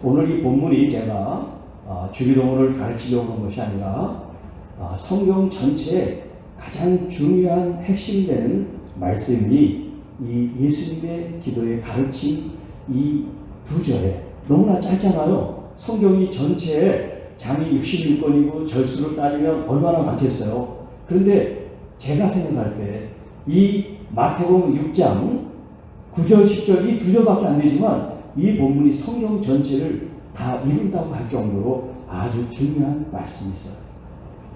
오늘 이 본문이 제가 주기도문을 가르치려고 한 것이 아니라 성경 전체에 가장 중요한 핵심되는 말씀이 이 예수님의 기도에 가르친 이 두 절에 너무나 짧잖아요. 성경이 전체에 장이 66권이고 절수를 따지면 얼마나 많겠어요. 그런데 제가 생각할 때 이 마태복음 6장 9절 10절 이 두 절밖에 안 되지만 이 본문이 성경 전체를 다 이룬다고 할 정도로 아주 중요한 말씀이 있어요.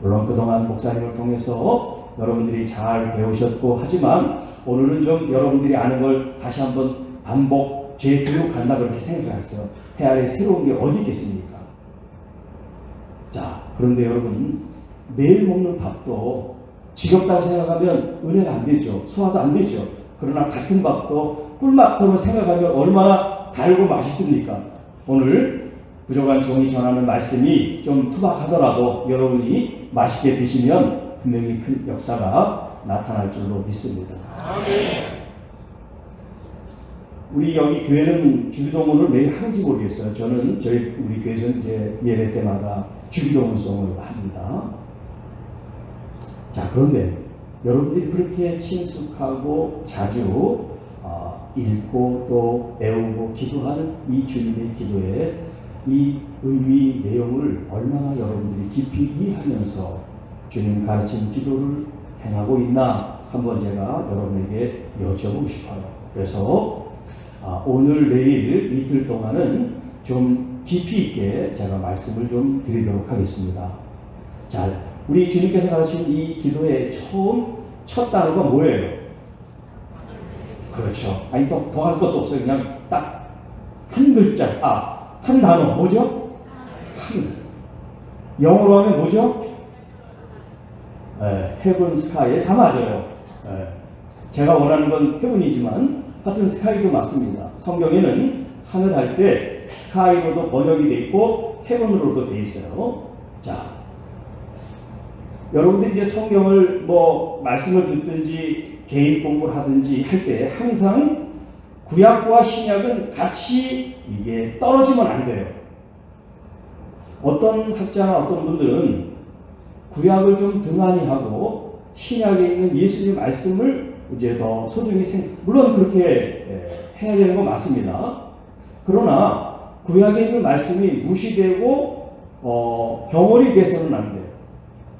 물론 그동안 목사님을 통해서 여러분들이 잘 배우셨고 하지만 오늘은 좀 여러분들이 아는 걸 다시 한번 반복 재교육한다 그렇게 생각했어요. 해 아래 새로운 게 어디 있겠습니까? 자, 그런데 여러분 매일 먹는 밥도 지겹다고 생각하면 은혜가 안 되죠. 소화도 안 되죠. 그러나 같은 밥도 꿀맛으로 생각하면 얼마나 달고 맛있습니까? 오늘 부족한 종이 전하는 말씀이 좀 투박하더라도 여러분이 맛있게 드시면 분명히 큰 역사가 나타날 줄로 믿습니다. 우리 여기 교회는 주기도문을 매일 하는지 모르겠어요. 저는 우리 교회에서 이제 예배 때마다 주기도문송을 합니다. 자, 그런데 여러분들이 그렇게 친숙하고 자주 읽고 또 배우고 기도하는 이 주님의 기도에 이 의미 내용을 얼마나 여러분들이 깊이 이해하면서 주님 가르친 기도를 행하고 있나 한번 제가 여러분에게 여쭤보고 싶어요. 그래서 오늘 내일 이틀 동안은 좀 깊이 있게 제가 말씀을 좀 드리도록 하겠습니다. 자, 우리 주님께서 가르친 이 기도의 첫 단어가 뭐예요? 그렇죠. 아니 더 할 것도 없어요. 그냥 딱 한 글자, 한 단어 뭐죠? 하늘. 영어로 하면 뭐죠? heaven, sky 다 맞아요. 제가 원하는 건 heaven이지만 하여튼 sky도 맞습니다. 성경에는 하늘 할 때 sky로도 번역이 돼 있고 heaven으로도 돼 있어요. 자, 여러분들이 이제 성경을 말씀을 듣든지 개인 공부를 하든지 할 때 항상 구약과 신약은 같이 이게 떨어지면 안 돼요. 어떤 학자나 어떤 분들은 구약을 좀 등한히 하고 신약에 있는 예수님의 말씀을 이제 더 소중히 물론 그렇게 해야 되는 건 맞습니다. 그러나 구약에 있는 말씀이 무시되고 경월이 돼서는 안 돼요.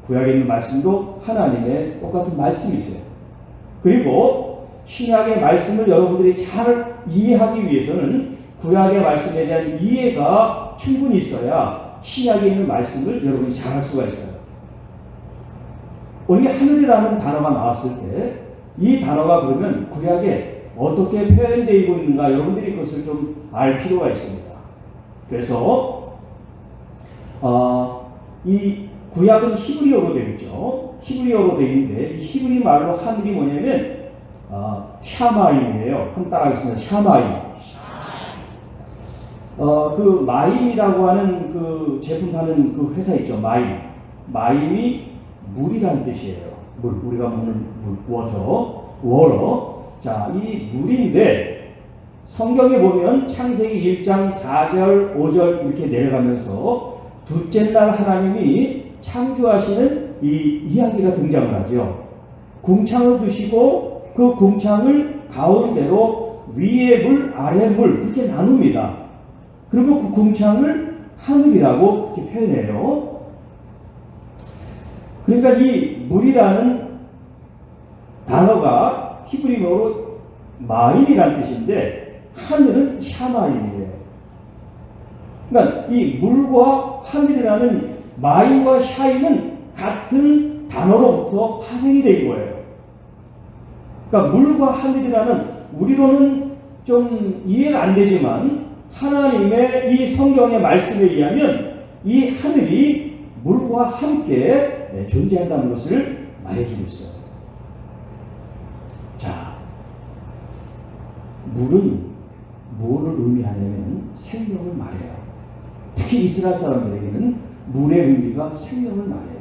구약에 있는 말씀도 하나님의 똑같은 말씀이세요. 그리고 신약의 말씀을 여러분들이 잘 이해하기 위해서는 구약의 말씀에 대한 이해가 충분히 있어야 신약에 있는 말씀을 여러분이 잘 할 수가 있어요. 우리 하늘이라는 단어가 나왔을 때 이 단어가 그러면 구약에 어떻게 표현되어 있는가 여러분들이 그것을 좀 알 필요가 있습니다. 그래서 이 구약은 히브리어로 되어 있죠. 히브리어로 되어 있는데 이 히브리 말로 하늘이 뭐냐면 샤마임이에요. 한번 따라하겠습니다. 샤마임. 그 마임이라고 하는 그 제품 파는 그 회사 있죠. 마임. 마임이 물이라는 뜻이에요. 물. 우리가 먹는 물. 워터. 자, 이 물인데 성경에 보면 창세기 1장 4절, 5절 이렇게 내려가면서 둘째 날 하나님이 창조하시는 이 이야기가 등장을 하죠. 궁창을 두시고 그 궁창을 가운데로 위에 물, 아래 물 이렇게 나눕니다. 그리고 그 궁창을 하늘이라고 이렇게 표현해요. 그러니까 이 물이라는 단어가 히브리어로 마임이라는 뜻인데 하늘은 샤마임이에요. 그러니까 이 물과 하늘이라는 마임과 샤임은 같은 단어로부터 파생이 된 거예요. 그러니까 물과 하늘이라는 우리로는 좀 이해가 안 되지만 하나님의 이 성경의 말씀에 의하면 이 하늘이 물과 함께 존재한다는 것을 말해주고 있어요. 자, 물은 뭐를 의미하냐면 생명을 말해요. 특히 이스라엘 사람들에게는 물의 의미가 생명을 말해요.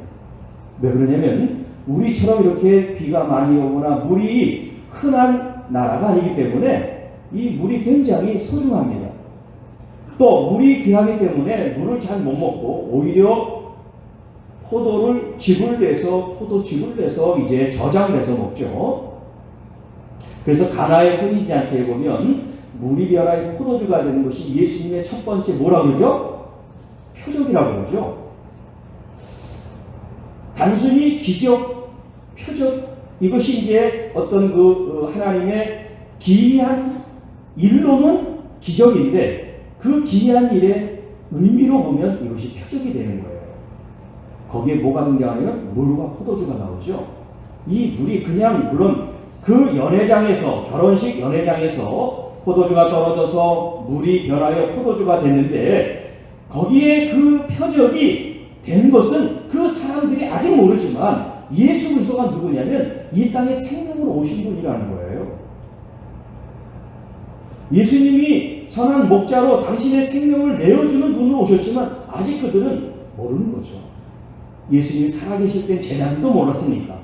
왜 그러냐면 우리처럼 이렇게 비가 많이 오거나 물이 흔한 나라가 아니기 때문에 이 물이 굉장히 소중합니다. 또 물이 귀하기 때문에 물을 잘 못 먹고 오히려 포도즙을 내서 이제 저장해서 먹죠. 그래서 가나의 혼인잔치에 보면 물이 변화의 포도주가 되는 것이 예수님의 첫 번째 뭐라 그러죠? 표적이라고 그러죠. 단순히 기적, 표적, 이것이 이제 어떤 하나님의 기이한 일로는 기적인데 그 기이한 일의 의미로 보면 이것이 표적이 되는 거예요. 거기에 뭐가 등장하냐면 물과 포도주가 나오죠. 이 물이 그냥 물론 그 연회장에서 결혼식 연회장에서 포도주가 떨어져서 물이 변하여 포도주가 됐는데 거기에 그 표적이 된 것은 그 사람들이 아직 모르지만 예수 그리스도가 누구냐면 이 땅에 생명으로 오신 분이라는 거예요. 예수님이 선한 목자로 당신의 생명을 내어주는 분으로 오셨지만 아직 그들은 모르는 거죠. 예수님이 살아계실 땐 제자들도 몰랐으니까.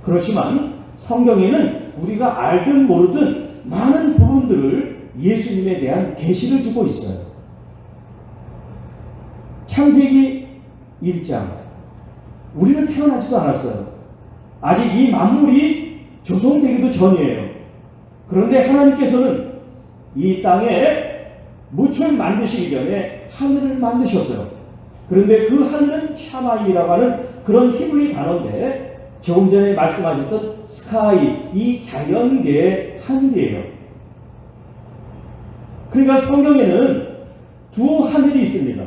그렇지만 성경에는 우리가 알든 모르든 많은 부분들을 예수님에 대한 계시를 주고 있어요. 창세기 1장 우리는 태어나지도 않았어요. 아직 이 만물이 조성되기도 전이에요. 그런데 하나님께서는 이 땅에 무초를 만드시기 전에 하늘을 만드셨어요. 그런데 그 하늘은 샤마이라고 하는 그런 히브리 단어인데 조금 전에 말씀하셨던 스카이, 이 자연계의 하늘이에요. 그러니까 성경에는 두 하늘이 있습니다.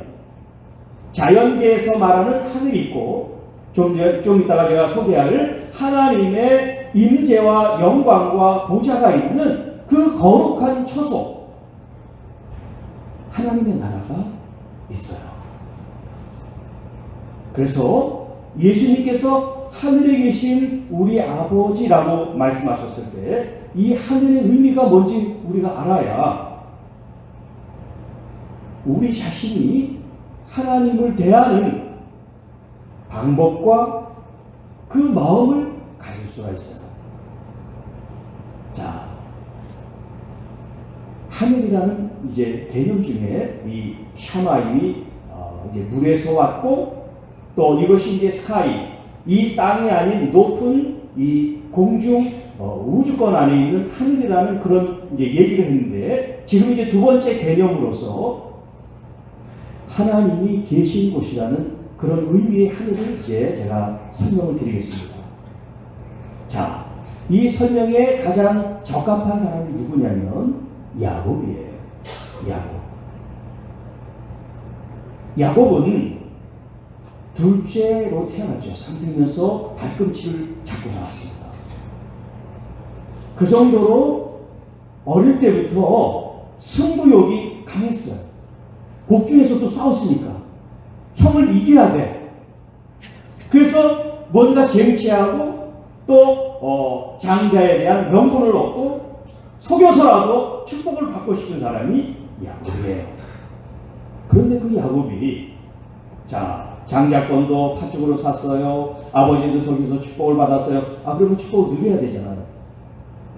자연계에서 말하는 하늘이 있고 좀 이따가 제가 소개할 하나님의 임재와 영광과 보좌가 있는 그 거룩한 처소, 하나님의 나라가 있어요. 그래서 예수님께서 하늘에 계신 우리 아버지라고 말씀하셨을 때 이 하늘의 의미가 뭔지 우리가 알아야 우리 자신이 하나님을 대하는 방법과 그 마음을 가질 수가 있어요. 자, 하늘이라는 이제 개념 중에 이 샤마임이 이제 물에서 왔고 또 이것이 이제 스카이, 이 땅이 아닌 높은 이 공중 우주권 안에 있는 하늘이라는 그런 이제 얘기를 했는데 지금 이제 두 번째 개념으로서 하나님이 계신 곳이라는 그런 의미의 하늘을 이제 제가 설명을 드리겠습니다. 자, 이 설명에 가장 적합한 사람이 누구냐면 야곱이에요. 야곱은 둘째로 태어났죠. 상태면서 발꿈치를 잡고 나왔습니다. 그 정도로 어릴 때부터 승부욕이 강했어요. 복중에서도 싸웠으니까 형을 이겨야 돼. 그래서 뭔가 쟁취하고 또 장자에 대한 명분을 얻고 속여서라도 축복을 받고 싶은 사람이 야곱이에요. 그런데 그 야곱이 장자권도 팥죽으로 샀어요. 아버지도 속여서 축복을 받았어요. 그러면 축복을 누려야 되잖아요.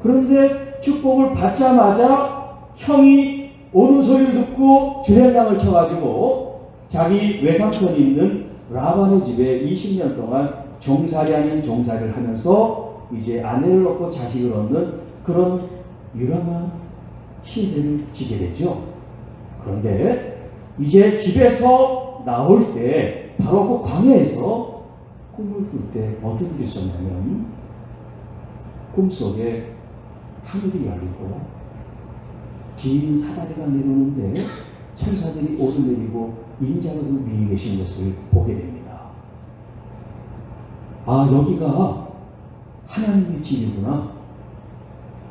그런데 축복을 받자마자 형이 오는 소리를 듣고 주례장을 쳐가지고 자기 외삼촌이 있는 라반의 집에 20년 동안 종살이 아닌 종살이를 하면서 이제 아내를 얻고 자식을 얻는 그런 유랑한 신세를 지게 되죠. 그런데 이제 집에서 나올 때 바로 그 광야에서 꿈을 꿀 때 어떤 일이 있었냐면 꿈속에 하늘이 열리고 긴 사다리가 내려오는데 천사들이 오르내리고 인자가 그 위에 계신 것을 보게 됩니다. 여기가 하나님의 집이구나.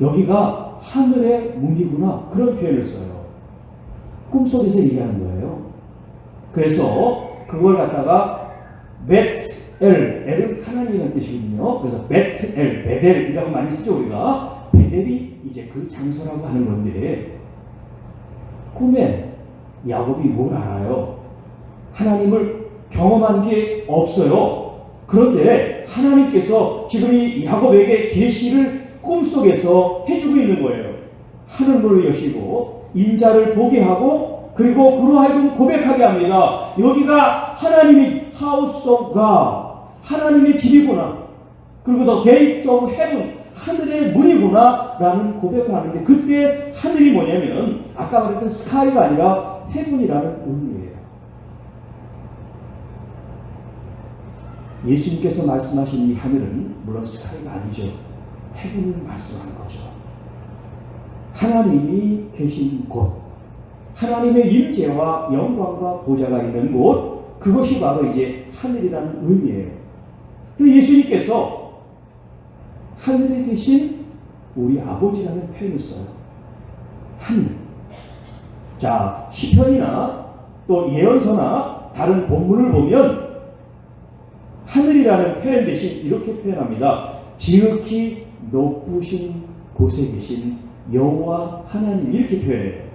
여기가 하늘의 문이구나. 그런 표현을 써요. 꿈속에서 얘기하는 거예요. 그래서 그걸 갖다가 엘은 하나님이라는 뜻이거든요. 그래서 베델이라고 많이 쓰죠. 우리가 베델이 이제 그 장소라고 하는 건데 꿈에 야곱이 뭘 알아요? 하나님을 경험한 게 없어요. 그런데 하나님께서 지금 이 야곱에게 계시를 꿈속에서 해주고 있는 거예요. 하늘문을 여시고 인자를 보게 하고 그리고 그로 하여금 고백하게 합니다. 여기가 하나님의 하우스 오브 갓, 하나님의 집이구나. 그리고 더 게이트 오브 헤븐, 하늘의 문이구나 라는 고백을 하는데, 그때 하늘이 뭐냐면 아까 말했던 스카이가 아니라 헤븐이라는 의미예요. 예수님께서 말씀하신 이 하늘은 물론 스카이가 아니죠. 헤븐을 말씀하는 거죠. 하나님이 계신 곳, 하나님의 임재와 영광과 보좌가 있는 곳, 그것이 바로 이제 하늘이라는 의미예요. 그래서 예수님께서 하늘에 계신 우리 아버지라는 표현을 써요. 하늘. 자, 시편이나 또 예언서나 다른 본문을 보면 하늘이라는 표현 대신 이렇게 표현합니다. 지극히 높으신 곳에 계신 여호와 하나님, 이렇게 표현해요.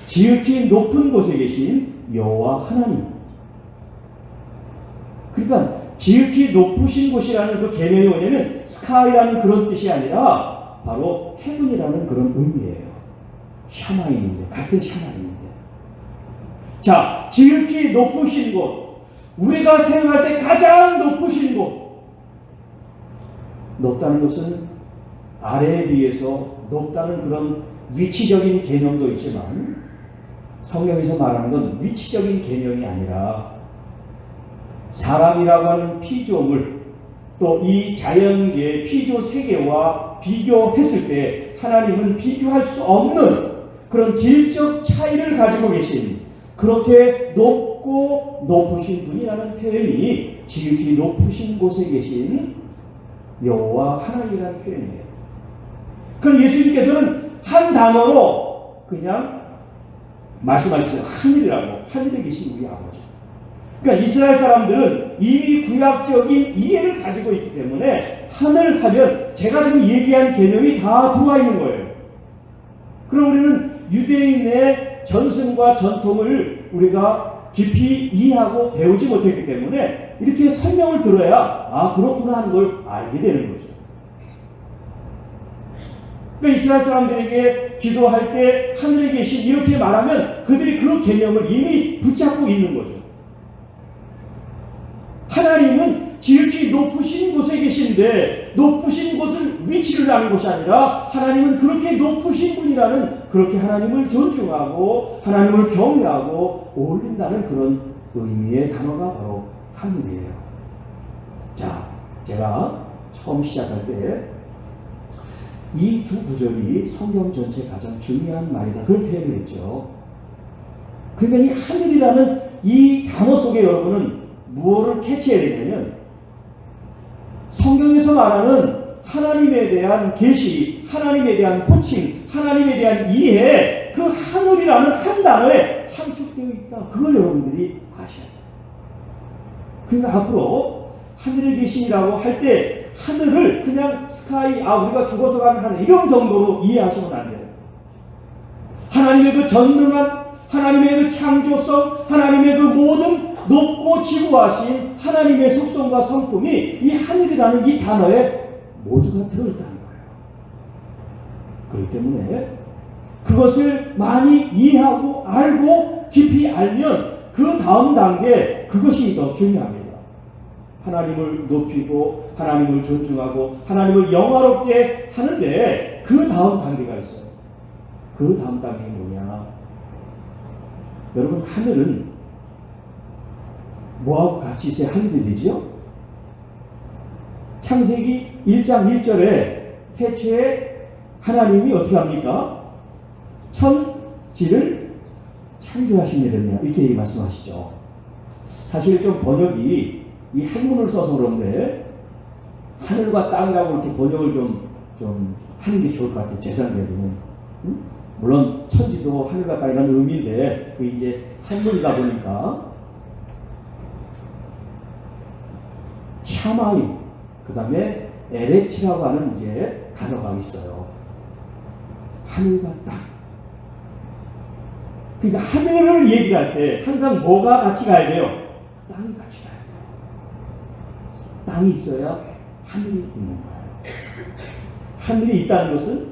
지극히 높은 곳에 계신 여호와 하나님. 그러니까 지극히 높으신 곳이라는 그 개념이 뭐냐면 스카이라는 그런 뜻이 아니라 바로 헤븐이라는 그런 의미예요. 샤마임인데, 같은 샤마임인데. 자, 지극히 높으신 곳, 우리가 생각할 때 가장 높으신 곳. 높다는 것은 아래에 비해서 높다는 그런 위치적인 개념도 있지만, 성경에서 말하는 건 위치적인 개념이 아니라 사람이라고 하는 피조물, 또 이 자연계 피조 세계와 비교했을 때 하나님은 비교할 수 없는 그런 질적 차이를 가지고 계신, 그렇게 높고 높으신 분이라는 표현이 지극히 높으신 곳에 계신 여호와 하나님이라는 표현이에요. 그럼 예수님께서는 한 단어로 그냥 말씀하셨어요. 하늘이라고. 하늘에 계신 우리 아버지. 그러니까 이스라엘 사람들은 이미 구약적인 이해를 가지고 있기 때문에 하늘 하면 제가 지금 얘기한 개념이 다 들어와 있는 거예요. 그럼 우리는 유대인의 전승과 전통을 우리가 깊이 이해하고 배우지 못했기 때문에 이렇게 설명을 들어야 아, 그렇구나 하는 걸 알게 되는 거죠. 그러니까 이스라엘 사람들에게 기도할 때 하늘에 계신 이렇게 말하면 그들이 그 개념을 이미 붙잡고 있는 거죠. 하나님은 지극히 높으신 곳에 계신데 높으신 곳은 위치를 아는 것이 아니라 하나님은 그렇게 높으신 분이라는, 그렇게 하나님을 존중하고 하나님을 경외하고 올린다는 그런 의미의 단어가 바로 하늘이에요. 자, 제가 처음 시작할 때 이 두 구절이 성경 전체 가장 중요한 말이다, 그런 표현을 했죠. 그러니까 이 하늘이라는 이 단어 속에 여러분은 무엇을 캐치해야 되냐면 성경에서 말하는 하나님에 대한 계시, 하나님에 대한 호칭, 하나님에 대한 이해, 그 하늘이라는 한 단어에 함축되어 있다. 그걸 여러분들이 아셔야 돼요. 그러니까 앞으로 하늘에 계신이라고 할 때 하늘을 그냥 스카이, 아, 우리가 죽어서 가는 하늘, 이런 정도로 이해하시면 안 돼요. 하나님의 그 전능한, 하나님의 그 창조성, 하나님의 그 모든 높고 지구하신 하나님의 속성과 성품이 이 하늘이라는 이 단어에 모두가 들어있다는 거예요. 그렇기 때문에 그것을 많이 이해하고 알고 깊이 알면 그 다음 단계, 그것이 더 중요합니다. 하나님을 높이고 하나님을 존중하고 하나님을 영화롭게 하는데 그 다음 단계가 있어요. 그 다음 단계가 뭐냐? 여러분, 하늘은 뭐하고 같이 있어야 하늘이 되죠? 창세기 1장 1절에 태초에 하나님이 어떻게 합니까? 천지를 창조하시느냐, 이렇게 말씀하시죠. 사실 좀 번역이 이 한문을 써서 그런데 하늘과 땅이라고 이렇게 번역을 좀 하는 게 좋을 것 같아요. 제 생각에는. 물론 천지도 하늘과 땅이라는 의미인데 그 이제 한문이다 보니까 샤마임, 그 다음에 에레치라고 하는 이제 단어가 있어요. 하늘과 땅. 그러니까 하늘을 얘기할 때 항상 뭐가 같이 가야 돼요? 땅이 같이 가야 돼요. 땅이 있어야 하늘이 있는 거예요. 하늘이 있다는 것은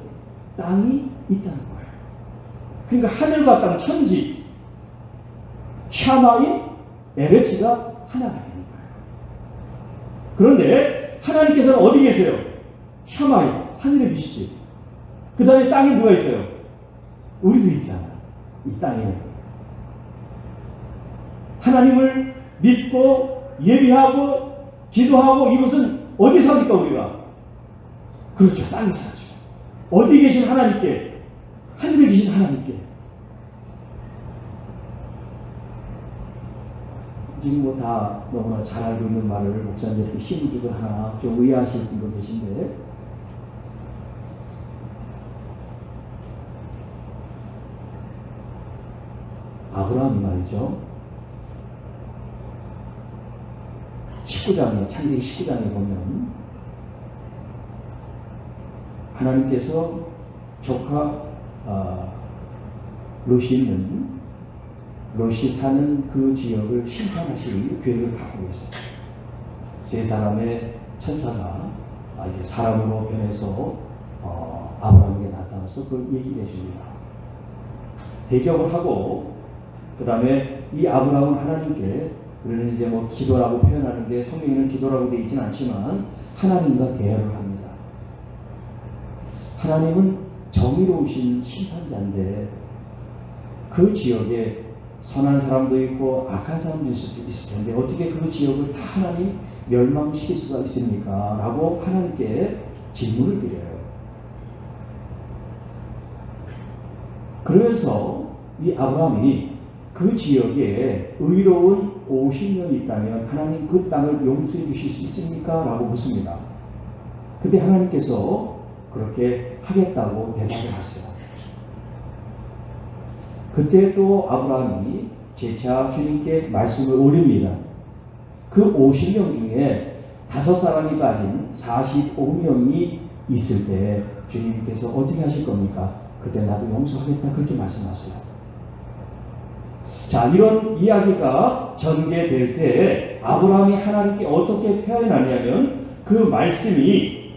땅이 있다는 거예요. 그러니까 하늘과 땅, 천지, 샤마임, 에레츠가 하나가 되는 거예요. 그런데 하나님께서는 어디 계세요? 샤마임, 하늘에 계시지. 그 다음에 땅에 누가 있어요? 우리도 있잖아. 이 땅에. 하나님을 믿고 예비하고 기도하고 이것은 어디서 합니까 우리가? 그렇죠. 땅에서 하죠. 어디 계신 하나님께? 하늘에 계신 하나님께. 지금 뭐 다 너무나 잘 알고 있는 말을 목사님 이렇게 힘을 주고 하나 좀 의아하실 분도 계신데, 아브라함이 말이죠. 19장에, 창세기 19장에 보면 하나님께서 조카 롯이 사는 그 지역을 심판하실 계획을 갖고 있어요. 세 사람의 천사가 이제 사람으로 변해서 아브라함에게 나타나서 그걸 얘기를 해줍니다. 대접을 하고 그 다음에 이 아브라함은 하나님께, 우리는 이제 뭐 기도라고 표현하는데 성경에는 기도라고 되어 있지는 않지만 하나님과 대화를 합니다. 하나님은 정의로우신 심판자인데 그 지역에 선한 사람도 있고 악한 사람도 있을 텐데 어떻게 그 지역을 다 하나님 멸망시킬 수가 있습니까? 라고 하나님께 질문을 드려요. 그래서 이 아브라함이 그 지역에 의로운 50명이 있다면 하나님 그 땅을 용서해 주실 수 있습니까? 라고 묻습니다. 그때 하나님께서 그렇게 하겠다고 대답을 하세요. 그때 또 아브라함이 재차 주님께 말씀을 올립니다. 그 50명 중에 5사람이 빠진 45명이 있을 때 주님께서 어떻게 하실 겁니까? 그때 나도 용서하겠다 그렇게 말씀하세요. 자, 이런 이야기가 전개될 때 아브라함이 하나님께 어떻게 표현하냐면 그 말씀이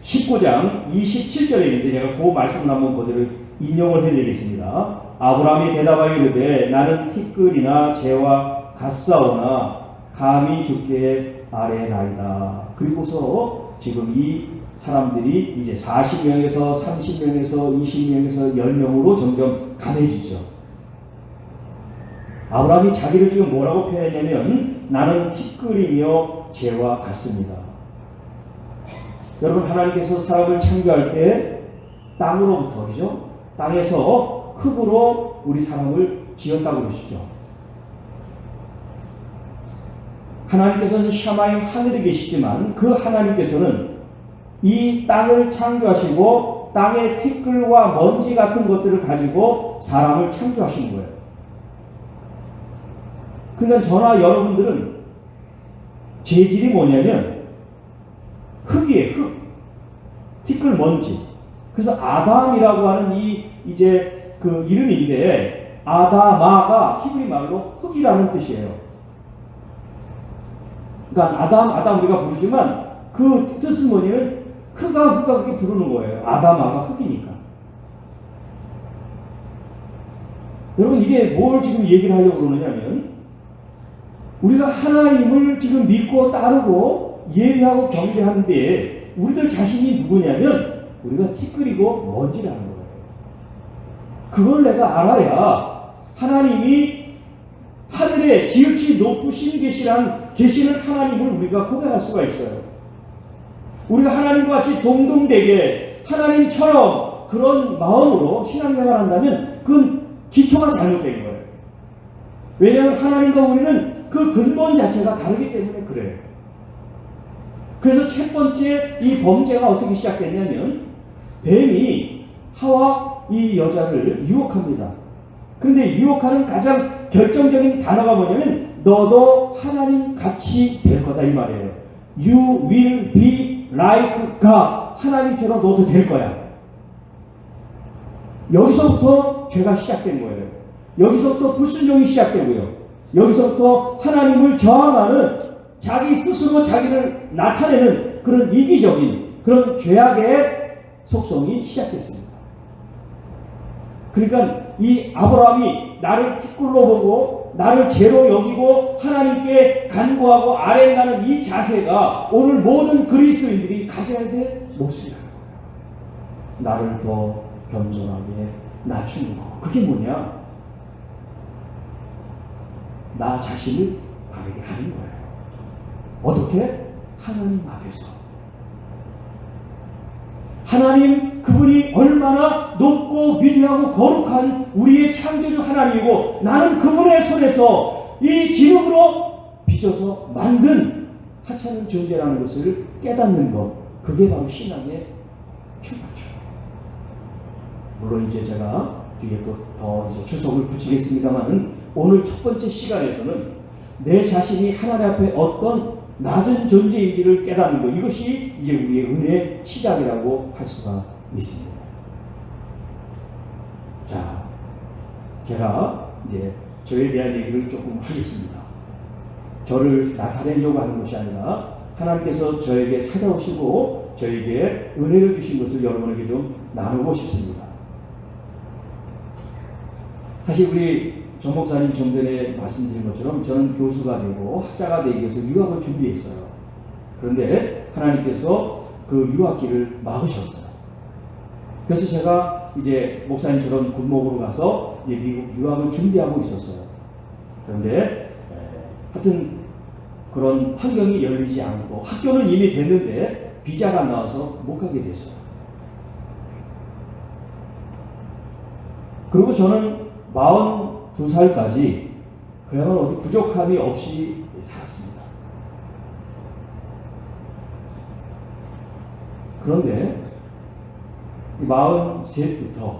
19장 27절에 있는데 제가 그 말씀을 한번 그대로 인용을 해드리겠습니다. 아브라함이 대답하여 이르되 나는 티끌이나 재와 같사오나 감히 주께 아뢰나이다. 그리고서 지금 이 사람들이 이제 40명에서 30명에서 20명에서 10명으로 점점 가해지죠. 아브라함이 자기를 지금 뭐라고 표현했냐면 나는 티끌이며 재와 같습니다. 여러분, 하나님께서 사람을 창조할 때 땅으로부터, 그죠? 땅에서 흙으로 우리 사람을 지었다고 그러시죠. 하나님께서는 샤마임 하늘에 계시지만 그 하나님께서는 이 땅을 창조하시고 땅의 티끌과 먼지 같은 것들을 가지고 사람을 창조하신 거예요. 그러니까 저나 여러분들은 재질이 뭐냐면 흙이에요. 흙. 티끌 먼지. 그래서 아담이라고 하는 이제 그 이름인데 아다마가 히브리 말로 흙이라는 뜻이에요. 그러니까 아담 우리가 부르지만 그 뜻은 뭐냐면 흙아 그렇게 부르는 거예요. 아다마가 흙이니까. 여러분, 이게 뭘 지금 얘기를 하려고 그러느냐면 우리가 하나님을 지금 믿고 따르고 예배하고 경배하는데 우리들 자신이 누구냐면 우리가 티끌이고 먼지라는 거예요. 그걸 내가 알아야 하나님이 하늘에 지극히 높으신 계시는 하나님을 우리가 고백할 수가 있어요. 우리가 하나님과 같이 동등되게 하나님처럼 그런 마음으로 신앙생활을 한다면 그건 기초가 잘못된 거예요. 왜냐하면 하나님과 우리는 그 근본 자체가 다르기 때문에 그래요. 그래서 첫 번째 이 범죄가 어떻게 시작됐냐면 뱀이 하와 이 여자를 유혹합니다. 그런데 유혹하는 가장 결정적인 단어가 뭐냐면 너도 하나님 같이 될 거다 이 말이에요. You will be like God. 하나님처럼 너도 될 거야. 여기서부터 죄가 시작된 거예요. 여기서부터 불순종이 시작되고요. 여기서부터 하나님을 저항하는 자기 스스로 자기를 나타내는 그런 이기적인 그런 죄악의 속성이 시작됐습니다. 그러니까 이 아브라함이 나를 티끌로 보고 나를 죄로 여기고 하나님께 간구하고 아뢰는다는 이 자세가 오늘 모든 그리스도인들이 가져야 될 모습이라는 거예요. 나를 더 겸손하게 낮추는 거. 그게 뭐냐? 나 자신을 바르게 하는 거예요. 어떻게? 하나님 앞에서. 하나님 그분이 얼마나 높고 위대하고 거룩한 우리의 창조주 하나님이고 나는 그분의 손에서 이 진흙으로 빚어서 만든 하찮은 존재라는 것을 깨닫는 것, 그게 바로 신앙의 출발점. 물론 이제 제가 뒤에 또 더 이제 추석을 붙이겠습니다만은 오늘 첫 번째 시간에서는 내 자신이 하나님 앞에 어떤 낮은 존재인지를 깨닫는 것, 이것이 이제 우리의 은혜의 시작이라고 할 수가 있습니다. 자, 제가 이제 저에 대한 얘기를 조금 하겠습니다. 저를 나타내려고 하는 것이 아니라 하나님께서 저에게 찾아오시고 저에게 은혜를 주신 것을 여러분에게 좀 나누고 싶습니다. 사실 우리 정 목사님 좀 전에 말씀드린 것처럼 저는 교수가 되고 학자가 되기 위해서 유학을 준비했어요. 그런데 하나님께서 그 유학길을 막으셨어요. 그래서 제가 이제 목사님처럼 군목으로 가서 이제 미국 유학을 준비하고 있었어요. 그런데 하여튼 그런 환경이 열리지 않고 학교는 이미 됐는데 비자가 안 나와서 못 가게 됐어요. 그리고 저는 42살까지 그야말로 어디 부족함이 없이 살았습니다. 그런데 43부터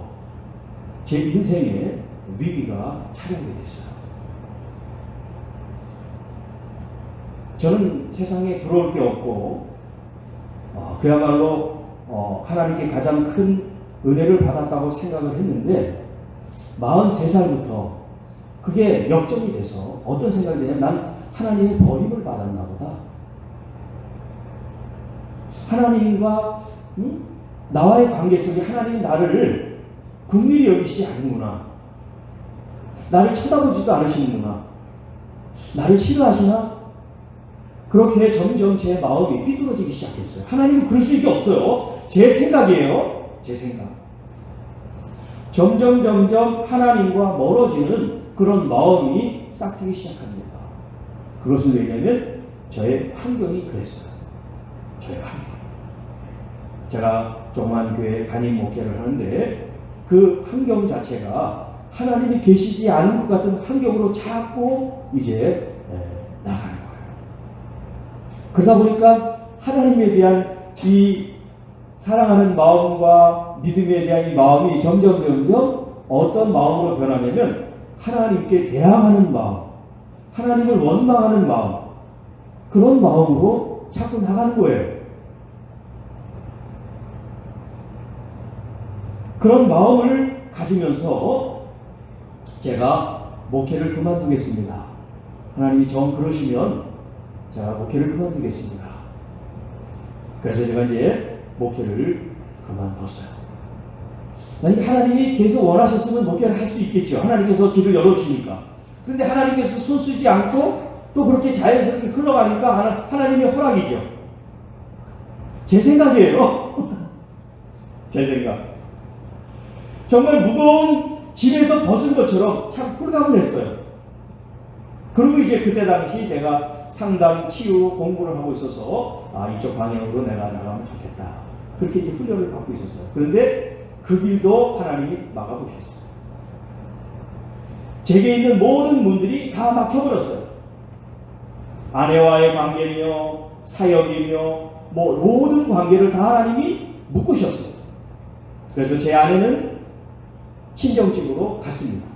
제 인생에 위기가 찾아오게 됐어요. 저는 세상에 부러울 게 없고 그야말로 하나님께 가장 큰 은혜를 받았다고 생각을 했는데 43살부터 그게 역전이 돼서 어떤 생각이 드냐면 난 하나님의 버림을 받았나 보다. 하나님과 나와의 관계 속에 하나님이 나를 긍휼히 여기시지 않는구나. 나를 쳐다보지도 않으시는구나. 나를 싫어하시나? 그렇게 점점 제 마음이 삐뚤어지기 시작했어요. 하나님은 그럴 수 있게 없어요. 제 생각이에요. 제 생각. 점점 하나님과 멀어지는 그런 마음이 싹트기 시작합니다. 그것은 왜냐하면 저의 환경이 그랬어요. 저의 환경. 제가 조그만 교회 담임 목회를 하는데 그 환경 자체가 하나님이 계시지 않은 것 같은 환경으로 자꾸 이제 나가는 거예요. 그러다 보니까 하나님에 대한 이 사랑하는 마음과 믿음에 대한 이 마음이 점점 어떤 마음으로 변하냐면 하나님께 대항하는 마음, 하나님을 원망하는 마음, 그런 마음으로 자꾸 나가는 거예요. 그런 마음을 가지면서 제가 목회를 그만두겠습니다. 하나님이 정 그러시면 제가 목회를 그만두겠습니다. 그래서 제가 이제 목회를 그만뒀어요. 만약에 하나님이 계속 원하셨으면 목회를 할 수 있겠죠. 하나님께서 길을 열어주시니까. 그런데 하나님께서 손쓰지 않고 또 그렇게 자연스럽게 흘러가니까 하나님의 허락이죠. 제 생각이에요. 제 생각. 정말 무거운 짐에서 벗은 것처럼 참 홀가분했어요. 그리고 이제 그때 당시 제가 상담, 치유 공부를 하고 있어서 이쪽 방향으로 내가 나가면 좋겠다. 그렇게 이제 훈련을 받고 있었어요. 그런데 그 길도 하나님이 막아보셨어요. 제게 있는 모든 문들이 다 막혀버렸어요. 아내와의 관계며 사역이며 모든 관계를 다 하나님이 묶으셨어요. 그래서 제 아내는 친정집으로 갔습니다.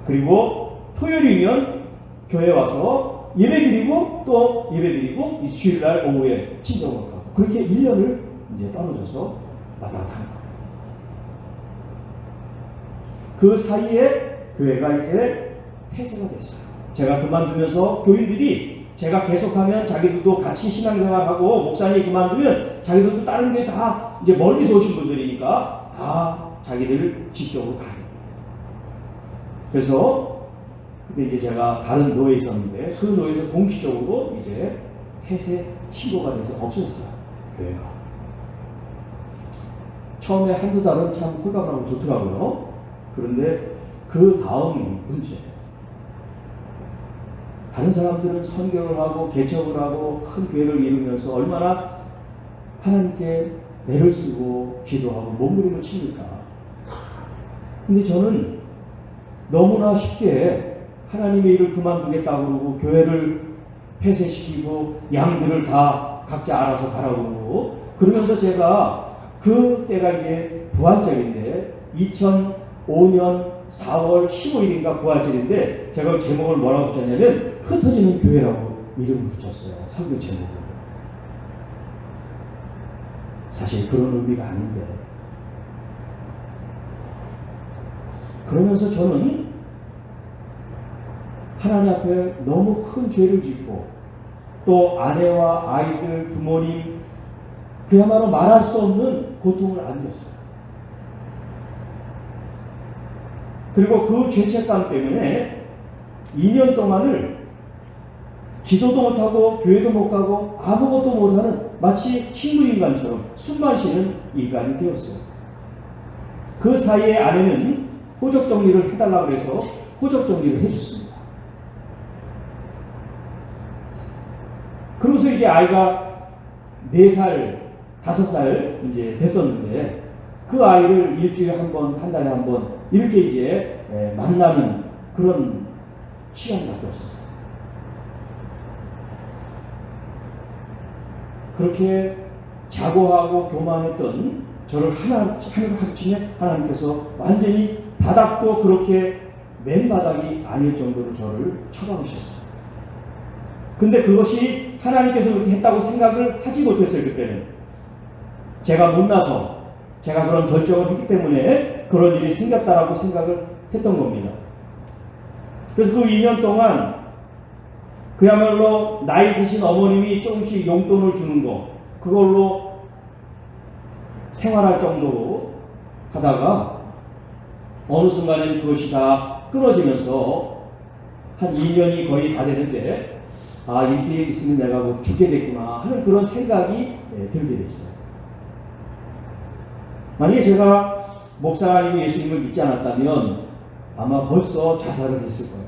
그리고 토요일이면 교회 와서 예배드리고 또 예배드리고 주일날 오후에 친정으로 가고 그렇게 1년을 이제 떨어져서 왔다 갔다 하는 거예요. 그 사이에 교회가 이제 폐쇄가 됐어요. 제가 그만두면서 교인들이 제가 계속하면 자기들도 같이 신앙생활하고 목사님이 그만두면 자기들도 다른 교회 다 이제 멀리서 오신 분들이니까 다 자기들 직적으로 가야 됩니다. 그래서 그때 이제 제가 다른 노예에 있었는데 그 노예에서 공식적으로 이제 폐쇄 신고가 돼서 없어졌어요. 교회가. 처음에 한두 달은 참 홀가분하고 좋더라고요. 그런데 그 다음이 문제예요. 다른 사람들은 선교를 하고 개척을 하고 큰 교회를 이루면서 얼마나 하나님께 애를 쓰고 기도하고 몸부림을 칩니까? 근데 저는 너무나 쉽게 하나님의 일을 그만두겠다고 그러고 교회를 폐쇄시키고 양들을 다 각자 알아서 가라고 그러고 그러면서 제가 그 때가 이제 부활절인데 2005년 4월 15일인가 부활절인데 제가 제목을 뭐라고 붙였냐면 흩어지는 교회라고 이름을 붙였어요. 설교 제목을. 사실 그런 의미가 아닌데 그러면서 저는 하나님 앞에 너무 큰 죄를 짓고 또 아내와 아이들, 부모님 그야말로 말할 수 없는 고통을 안겼어요. 그리고 그 죄책감 때문에 2년 동안을 기도도 못하고 교회도 못 가고 아무것도 못하는 마치 식물인간처럼 숨만 쉬는 인간이 되었어요. 그 사이에 아내는 호적 정리를 해달라고 해서 호적 정리를 해줬습니다. 그러고서 이제 아이가 4살, 5살 이제 됐었는데 그 아이를 일주일에 한 번, 한 달에 한 번 이렇게 이제 만나는 그런 시간밖에 없었어요. 그렇게 자고하고 교만했던 저를 하루아침에 하나님께서 완전히 바닥도 그렇게 맨 바닥이 아닐 정도로 저를 처방하셨어요. 근데 그것이 하나님께서 그렇게 했다고 생각을 하지 못했어요. 그때는 제가 못나서 제가 그런 결정을 했기 때문에 그런 일이 생겼다라고 생각을 했던 겁니다. 그래서 그 2년 동안 그야말로 나이 드신 어머님이 조금씩 용돈을 주는 거 그걸로 생활할 정도로 하다가 어느 순간에는 그것이 다 끊어지면서 한 2년이 거의 다 되는데 아 이렇게 있으면 내가 뭐 죽게 됐구나 하는 그런 생각이 들게 됐어요. 만약에 제가 목사가 아니고 예수님을 믿지 않았다면 아마 벌써 자살을 했을 거예요.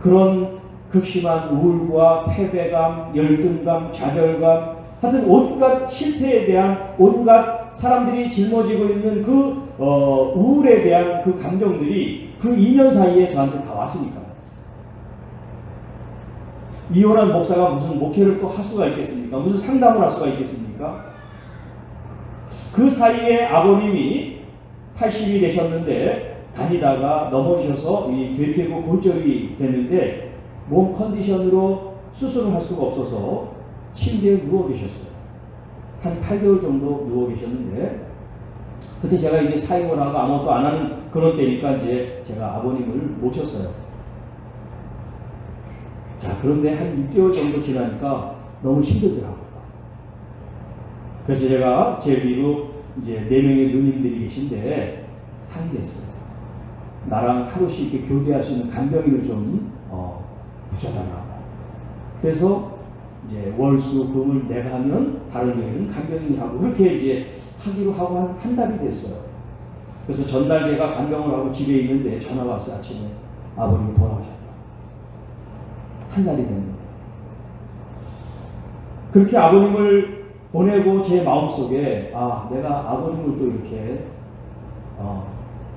그런 극심한 우울과 패배감, 열등감, 좌절감 하여튼 온갖 실패에 대한 온갖 사람들이 짊어지고 있는 그 우울에 대한 그 감정들이 그 2년 사이에 저한테 다 왔으니까. 이혼한 목사가 무슨 목회를 또 할 수가 있겠습니까? 무슨 상담을 할 수가 있겠습니까? 그 사이에 아버님이 80이 되셨는데 다니다가 넘어지셔서 이 괴퇴고 골절이 됐는데 몸 컨디션으로 수술을 할 수가 없어서 침대에 누워 계셨어요. 한 8개월 정도 누워 계셨는데 그때 제가 이제 사역을 하고 아무것도 안 하는 그런 때니까 이제 제가 아버님을 모셨어요. 자, 그런데 한 6개월 정도 지나니까 너무 힘들더라고요. 그래서 제가 제 위로 이제 4명의 누님들이 계신데 상이 됐어요. 나랑 하루씩 이렇게 교대할 수 있는 간병인을 좀 붙여달라고. 그래서 이제 월수 금을 내가 하면 다른 여인은 간병인이 하고 그렇게 이제 하기로 하고 한 달이 됐어요. 그래서 전날 제가 간병을 하고 집에 있는데 전화가 왔어요. 아침에 아버님이 돌아가셨다. 한 달이 됐는데 그렇게 아버님을 보내고 제 마음속에 아 내가 아버님을 또 이렇게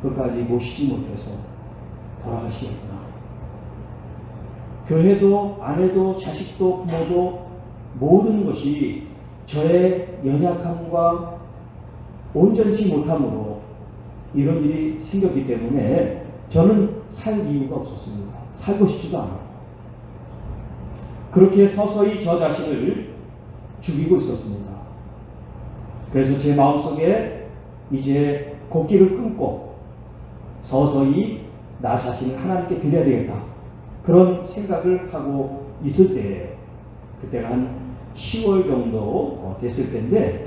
끝까지 모시지 못해서 돌아가시겠구나. 교회도 아내도 자식도 부모도 모든 것이 저의 연약함과 온전치 못함으로 이런 일이 생겼기 때문에 저는 살 이유가 없었습니다. 살고 싶지도 않았고 그렇게 서서히 저 자신을 죽이고 있었습니다. 그래서 제 마음속에 이제 곡기를 끊고 서서히 나 자신을 하나님께 드려야 되겠다. 그런 생각을 하고 있을 때 그때가 한 10월 정도 됐을 때인데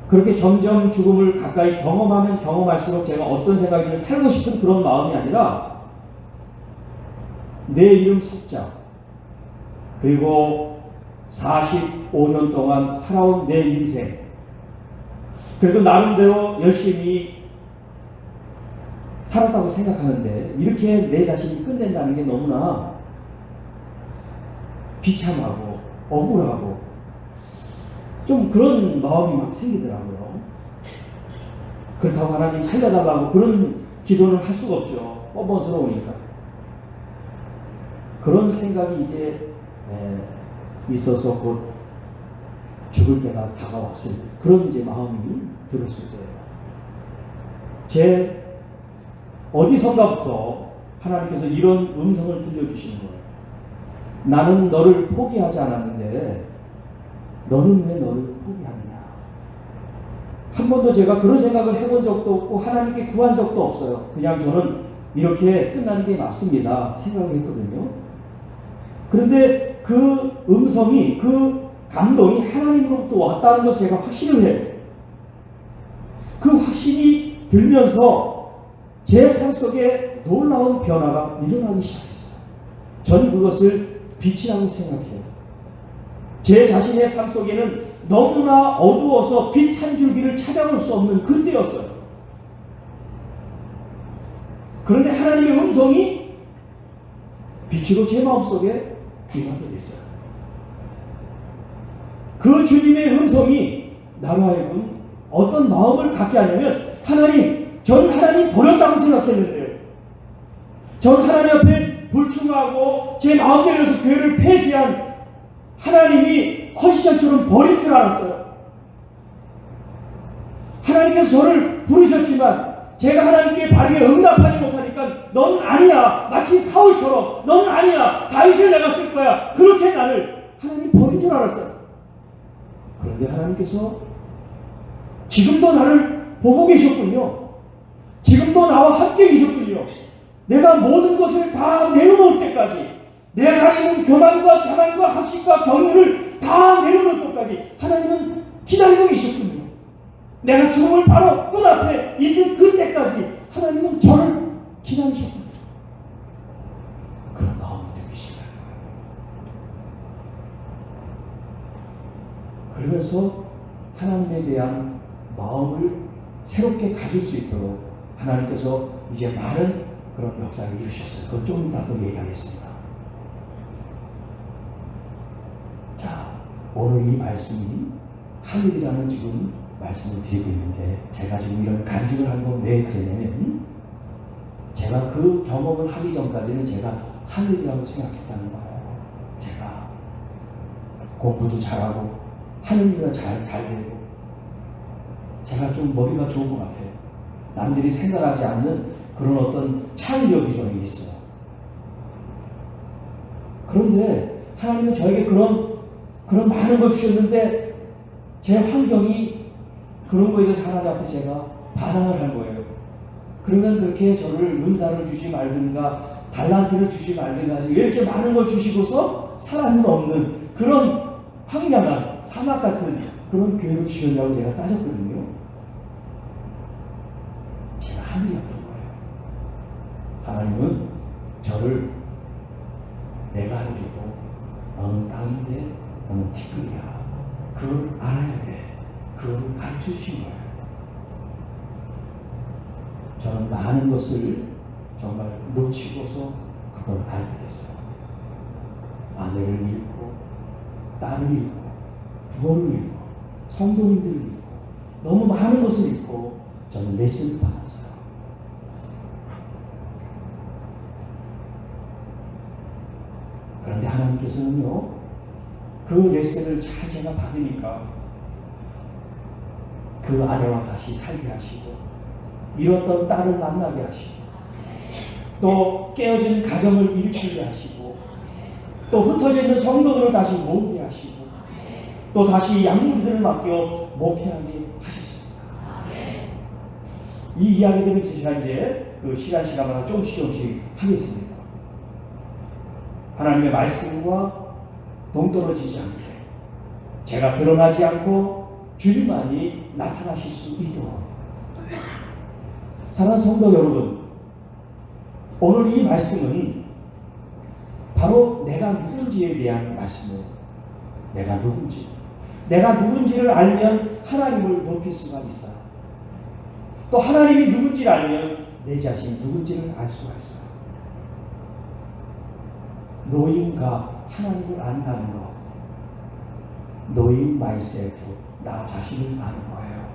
그렇게 점점 죽음을 가까이 경험하면 경험할수록 제가 어떤 생각이든 살고 싶은 그런 마음이 아니라 내 이름 석자, 그리고 45년 동안 살아온 내 인생, 그래도 나름대로 열심히 살았다고 생각하는데 이렇게 내 자신이 끝낸다는 게 너무나 비참하고 억울하고 좀 그런 마음이 막 생기더라고요. 그렇다고 하나님 살려달라고 그런 기도를 할 수가 없죠. 뻔뻔스러우니까. 그런 생각이 이제 있어서 곧 죽을 때가 다가왔을 때 그런 이제 마음이 들었을 때예요. 제 어디선가부터 하나님께서 이런 음성을 들려주시는 거예요. 나는 너를 포기하지 않았는데 너는 왜 너를 포기하느냐. 한 번도 제가 그런 생각을 해본 적도 없고 하나님께 구한 적도 없어요. 그냥 저는 이렇게 끝나는 게 맞습니다 생각을 했거든요. 그런데 그 음성이, 그 감동이 하나님으로부터 왔다는 것을 제가 확신을 해요. 그 확신이 들면서 제 삶 속에 놀라운 변화가 일어나기 시작했어요. 저는 그것을 빛이라고 생각해요. 제 자신의 삶 속에는 너무나 어두워서 빛 한 줄기를 찾아볼 수 없는 그때였어요. 그런데 하나님의 음성이 빛으로 제 마음속에 임하게 됐어요. 그 주님의 음성이 나로 하여금 어떤 마음을 갖게 하냐면, 하나님, 전 하나님 버렸다고 생각했는데요. 전 하나님 앞에 불충하고 제 마음대로서 교회를 폐쇄한 하나님이 허시장처럼 버릴 줄 알았어요. 하나님께서 저를 부르셨지만 제가 하나님께 바르게 응답하지 못하니까 넌 아니야, 마치 사울처럼 넌 아니야, 다윗을 내가 쓸 거야, 그렇게 나를 하나님 버린 줄 알았어요. 그런데 하나님께서 지금도 나를 보고 계셨군요. 지금도 나와 함께 계셨군요. 내가 모든 것을 다 내려놓을 때까지, 내가 가지는 교만과 자만과 학식과 경륜을 다 내려놓을 때까지 하나님은 기다리고 계셨군요. 내가 죽음을 바로 눈앞에 있는 그때까지 하나님은 저를 기다리셨군요. 그런 마음이 되시다. 그러면서 하나님에 대한 마음을 새롭게 가질 수 있도록 하나님께서 이제 많은 그런 역사를 이루셨어요. 그건 좀 이따 또 얘기하겠습니다. 자, 오늘 이 말씀이 하늘이라는 지금 말씀을 드리고 있는데, 제가 지금 이런 간증을 한 건 왜 그러냐면, 제가 그 경험을 하기 전까지는 제가 하늘이라고 생각했다는 거예요. 제가 공부도 잘하고 하늘이나 잘 되고 제가 좀 머리가 좋은 것 같아요. 남들이 생각하지 않는 그런 어떤 창의력이 저에게 있어요. 그런데 하나님은 저에게 그런 많은 걸 주셨는데 제 환경이 그런 거에 대해서 하나님 앞에 제가 반항을 한 거예요. 그러면 그렇게 저를 은사를 주지 말든가 달란트를 주지 말든가 왜 이렇게 많은 걸 주시고서 사람은 없는 그런 황량한 사막 같은 그런 교회를 주셨냐고 제가 따졌거든요. 제가 하늘이었던 거예요. 하나님은 저를 내가 하늘이고 너는 땅인데 너는 티끌이야, 그걸 알아야 돼, 그걸 가르쳐 주신 거예요. 저는 많은 것을 정말 놓치고서 그걸 알게 됐어요. 아내를 잃고 딸을 잃고 부모를 잃고 성도님들을 잃고 너무 많은 것을 잃고 저는 레슨을 받았어요. 그런데 하나님께서는요, 그 레슨을 잘 제가 받으니까 그 아내와 다시 살게 하시고, 잃었던 딸을 만나게 하시고, 또 깨어진 가정을 일으키게 하시고, 또 흩어져 있는 성도들을 다시 모으게 하시고, 또 다시 양무리들을 맡겨 목회하게 하셨습니다. 이 이야기들을 제가 이제 그 시간마다 조금씩 하겠습니다. 하나님의 말씀과 동떨어지지 않게, 제가 드러나지 않고 주님만이 나타나실 수 있도록. 사랑하는 성도 여러분, 오늘 이 말씀은 바로 내가 누군지에 대한 말씀이에요. 내가 누군지를 알면 하나님을 높일 수가 있어요. 또 하나님이 누군지를 알면 내 자신이 누군지를 알 수가 있어요. knowing가 하나님을 안다는 것, knowing myself, 나 자신을 아는 거예요.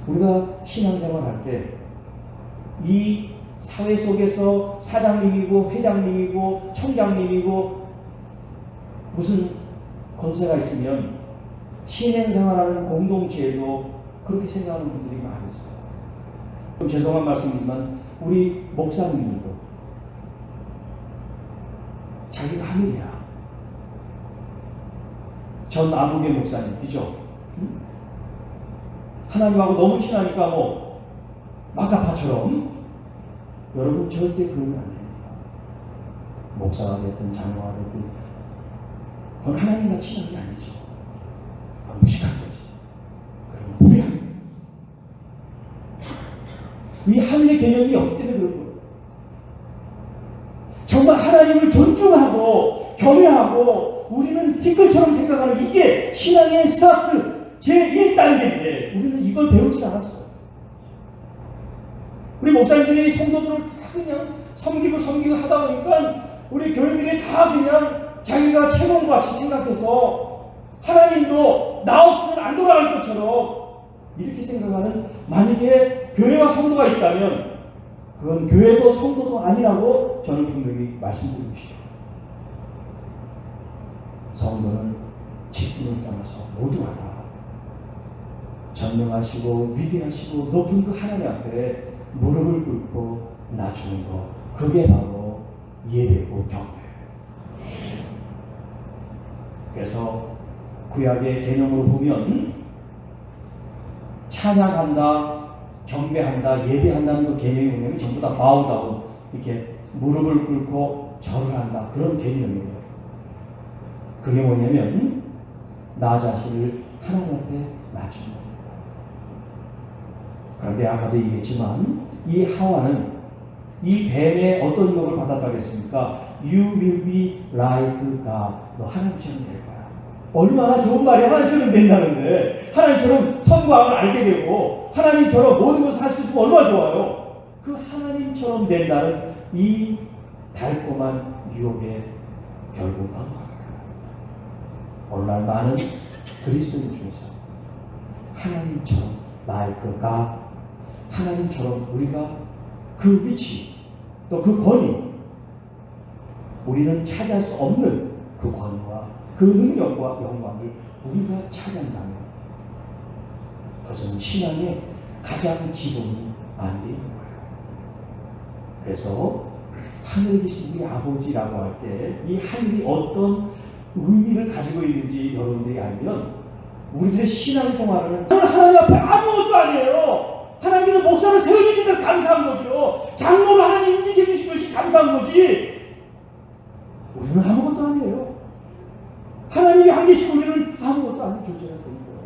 우리가 신앙생활 할 때 이 사회 속에서 사장님이고 회장님이고 총장님이고 무슨 권세가 있으면 신앙생활하는 공동체에도 그렇게 생각하는 분들이 많이 있어요. 좀 죄송한 말씀이지만 우리 목사님들도 자기가 하늘이야. 전 남욱의 목사님, 그죠? 하나님하고 너무 친하니까 뭐 마카파처럼. 여러분 절대 그러면 안 됩니다. 목사가 됐든 장로가 됐든 그건 하나님과 친한 게 아니죠. 무식한 거지. 그럼 무례한 거예요. 이 하늘의 개념이 없기 때문에 그런 거예요. 정말 하나님을 존중하고 경외하고 우리는 티끌처럼 생각하는 이게 신앙의 스타트 제1단계인데 우리는 이걸 배우지 않았어요. 우리 목사님들이 성도들을 다 그냥 섬기고 하다 보니까 우리 교인들이 다 그냥 자기가 최고인 것 같이 생각해서 하나님도 나 없으면 안 돌아갈 것처럼 이렇게 생각하는, 만약에 교회와 성도가 있다면 그건 교회도 성도도 아니라고 저는 분명히 말씀드리고 싶어요. 성도는 직분을 떠나서 모두가 다 전능하시고 위대하시고 높은 그 하나님 앞에 무릎을 꿇고 낮추는 것, 그게 바로 예배고 경배예요. 그래서 구약의 개념으로 보면 찬양한다, 경배한다, 예배한다는 그 개념이 뭐냐면 전부 다 바우다운, 이렇게 무릎을 꿇고 절을 한다, 그런 개념이에요. 그게 뭐냐면 나 자신을 하나님 앞에 낮추는 겁니다. 그런데 아까도 얘기했지만 이 하와는 이 뱀의 어떤 유혹을 받았다겠습니까? You will be like God. 너 하나님처럼 될 거야. 얼마나 좋은 말이, 하나님처럼 된다는데, 하나님처럼 선과학을 알게 되고 하나님처럼 모든 것을 할 수 있으면 얼마나 좋아요. 그 하나님처럼 된다는 이 달콤한 유혹의 결국은 오늘날 많은 그리스도인 중에서 하나님처럼 like God, 하나님처럼 우리가 그 위치 또 그 권위, 우리는 차지할 수 없는 그 권위와 그 능력과 영광을 우리가 차지한다면 그것은 신앙의 가장 기본이 안 되는 거예요. 그래서 하늘에 계신 우리 아버지라고 할 때 이 하늘이 어떤 의미를 가지고 있는지 여러분들이 알면 우리들의 신앙생활은 하나님 앞에 아무것도 아니에요. 하나님께서 목사를 세워주신 데 감사한 거죠. 장로로 하나님 인직해 주신 것이 감사한 거지. 우리는 아무것도 아니에요. 하나님이 안 계시고 우리는 아무것도 아닌 존재가 되는 거예요.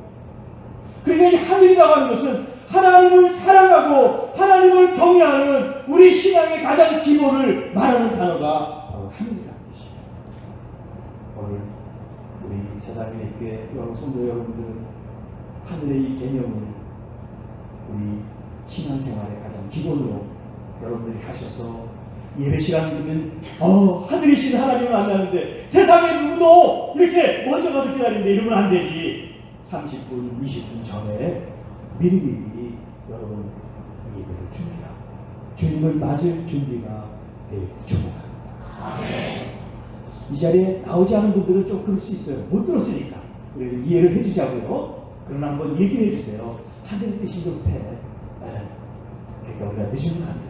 그러니까 이 하늘이라고 하는 것은 하나님을 사랑하고 하나님을 경외하는 우리 신앙의 가장 기본을 말하는 단어가 바로 하늘이라는 뜻이에요. 오늘 우리 세상의 교회 여러분, 성도 여러분들, 하늘의 이 개념을 우리 신앙생활의 가장 기본으로 여러분들이 하셔서 예배 시간 되면 하늘이신 하나님을 만나는데 세상에 누구도 이렇게 먼저 가서 기다리는데 이러면 안 되지. 30분, 20분 전에 미리미리 여러분 예배를 준비하고 주님을 맞을 준비가 중요합니다. 이 자리에 나오지 않은 분들은 좀 그럴 수 있어요. 못 들었으니까. 그래서 이해를 해주자고요. 그러나 한번 얘기를 해주세요. 하늘의 뜻이 좋대. 그러니까 우리가 늦으면 안 돼.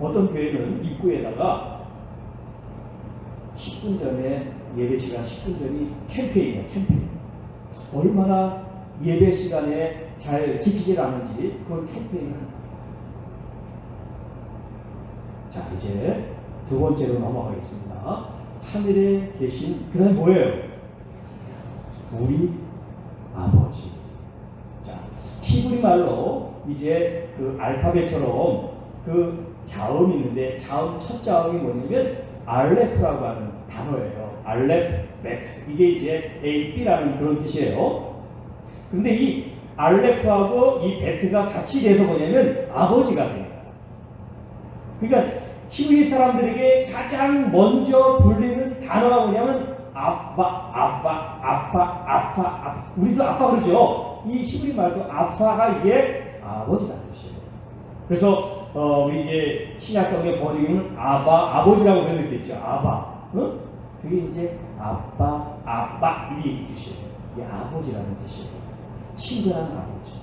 어떤 교회는 입구에다가 10분 전에, 예배 시간 10분 전이 캠페인이에요. 캠페인. 얼마나 예배 시간에 잘 지키질 않는지 그걸 캠페인을 합니다. 자, 이제 두 번째로 넘어가겠습니다. 하늘에 계신, 그 다음에 뭐예요? 우리 아버지. 자, 히브리 말로 이제 그 알파벳처럼 그 자음이 있는데 자음 첫 자음이 뭐냐면 알레프라고 하는 단어예요. 알레프, 베트. 이게 이제 A, B라는 그런 뜻이에요. 근데 이 알레프하고 이 베트가 같이 돼서 뭐냐면 아버지가 돼요. 그러니까 히브리 사람들에게 가장 먼저 불리는 단어가 뭐냐면 아빠. 우리도 아빠 그러죠. 이 히브리 말도 아빠가 이게 아버지라는 뜻이에요. 그래서 우리 이제 신약 성경 번역은 아버지라고 번역됐죠. 아바. 어? 그게 이제 아빠 이 뜻이에요. 이게 아버지라는 뜻이에요. 친근한 아버지.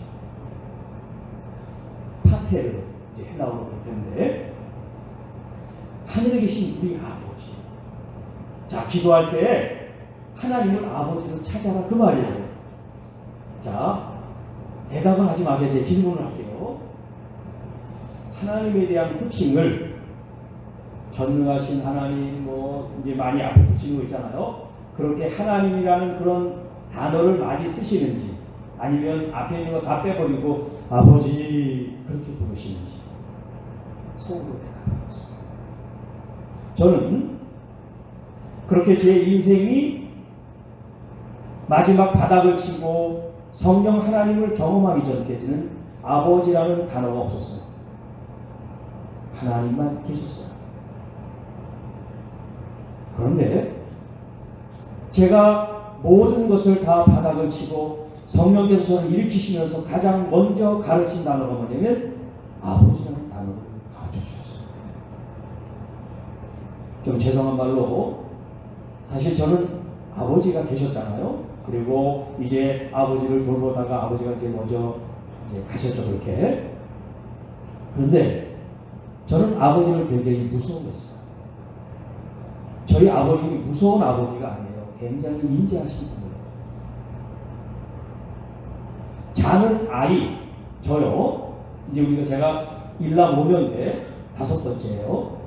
파테르 이제 해나오고 그랬는데 하늘에 계신 우리 아버지. 자, 기도할 때 하나님을 아버지로 찾아라 그 말이에요. 자, 대답은 하지 마세요. 이제 질문을 할게요. 하나님에 대한 호칭을 전능하신 하나님 뭐 이제 많이 앞에 붙이는 거 있잖아요. 그렇게 하나님이라는 그런 단어를 많이 쓰시는지 아니면 앞에 있는 거 다 빼버리고 아버지 그렇게 부르시는지 속으로 대답하겠습니다. 저는 그렇게 제 인생이 마지막 바닥을 치고 성령 하나님을 경험하기 전까지는 아버지라는 단어가 없었어요. 하나님만 계셨어요. 그런데 제가 모든 것을 다 바닥을 치고 성령께서 저를 일으키시면서 가장 먼저 가르친 단어가 뭐냐면 아버지라는 단어를 가르쳐 주셨어요. 좀 죄송한 말로 사실 저는 아버지가 계셨잖아요. 그리고 이제 아버지를 돌보다가 아버지가 이제 먼저 이제 가셨죠. 그렇게. 그런데 저는 아버지를 굉장히 무서워했어요. 저희 아버님이 무서운 아버지가 아니에요. 굉장히 인자하신 분이에요. 자는 아이, 저요. 이제 제가 일남 5년대 5번째예요.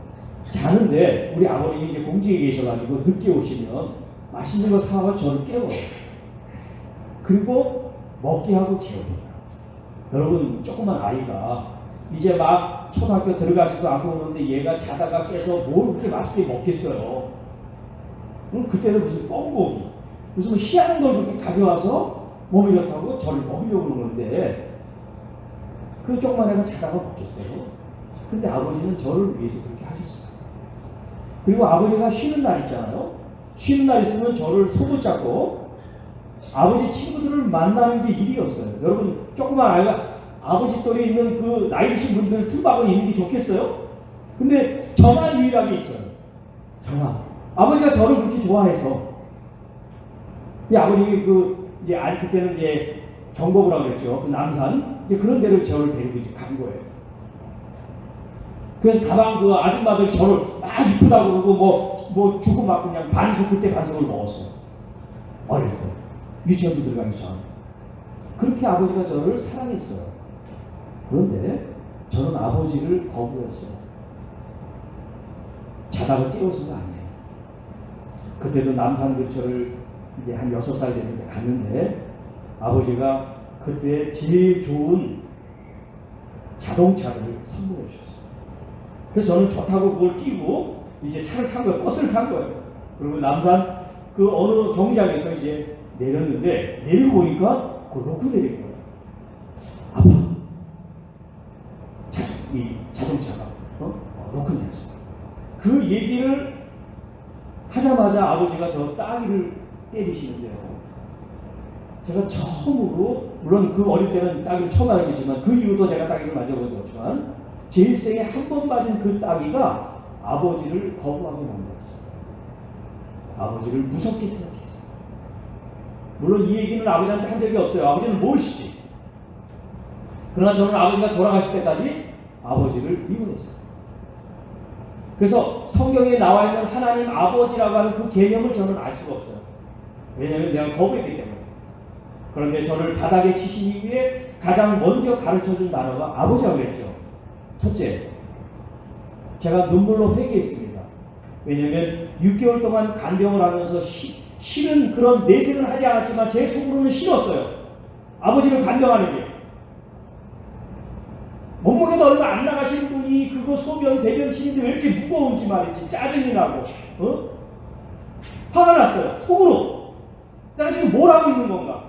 자는데 우리 아버님이 이제 공직에 계셔가지고 늦게 오시면 맛있는 거 사와서 저를 깨워요. 그리고 먹게 하고 재웁니다. 여러분, 조그만 아이가 이제 막 초등학교 들어가지도 않고 오는데 얘가 자다가 깨서 뭘 그렇게 맛있게 먹겠어요. 그때는 무슨 뻥고기, 무슨 뭐 희한한 걸 그렇게 가져와서 몸이 이렇다고 저를 먹이려고 그러는데 그 조그만 애가 자다가 먹겠어요. 근데 아버지는 저를 위해서 그렇게 하셨어요. 그리고 아버지가 쉬는 날 있잖아요. 쉬는 날 있으면 저를 손을 잡고 아버지 친구들을 만나는 게 일이었어요. 여러분, 조그만 아이가 아버지 또래 있는 그 나이 드신 분들 틈바구니 있는 게 좋겠어요? 근데 저만 유일하게 있어요. 저만. 아버지가 저를 그렇게 좋아해서. 아버님이 이제 그때는 이제 정보부라고 그랬죠. 그 남산. 이제 그런 데를 저를 데리고 이제 간 거예요. 그래서 다방 그 아줌마들 저를 막 이쁘다고 그러고 뭐 주고 막 그냥 그때 반숙을 먹었어요. 어릴 때. 유치원도 들어가기 전. 그렇게 아버지가 저를 사랑했어요. 그런데 저는 아버지를 거부했어요. 자다가 깨웠은 거 아니에요. 그때도 남산 근처를 이제 한 6살 되는데 갔는데 아버지가 그때 제일 좋은 자동차를 선물해 주셨어요. 그래서 저는 좋다고 그걸 끼고 이제 차를 탄 거예요. 버스를 탄 거예요. 그리고 남산 그 어느 정류장에서 이제 내렸는데 내리고 보니까 그걸 놓고 내린 거예요. 아빠, 이 자동차가 놓고 내렸어요. 그 얘기를 하자마자 아버지가 저 따귀를 때리시는데요. 제가 처음으로, 물론 그 어릴 때는 따귀를 처음 알겠지만 그 이후도 제가 따귀를 맞아본 적 없지만 제 일생에 한 번 맞은 그 따귀가 아버지를 거부하게 만들었어요. 아버지를 무섭게 생각했어요. 물론 이 얘기는 아버지한테 한 적이 없어요. 아버지는 모르시지. 그러나 저는 아버지가 돌아가실 때까지 아버지를 미워했어요. 그래서 성경에 나와 있는 하나님 아버지라고 하는 그 개념을 저는 알 수가 없어요. 왜냐하면 내가 거부했기 때문에. 그런데 저를 바닥에 치신 이후에 가장 먼저 가르쳐준 단어가 아버지라고 했죠. 첫째, 제가 눈물로 회개했습니다. 왜냐하면 6개월 동안 간병을 하면서 싫은 그런 내색을 하지 않았지만 제 속으로는 싫었어요. 아버지를 간병하는 게. 몸무게도 얼마 안 나가신 분이 그거 소변 대변 치는데 왜 이렇게 무거운지 말이지. 짜증이 나고 화가 났어요. 속으로. 내가 지금 뭘 하고 있는 건가.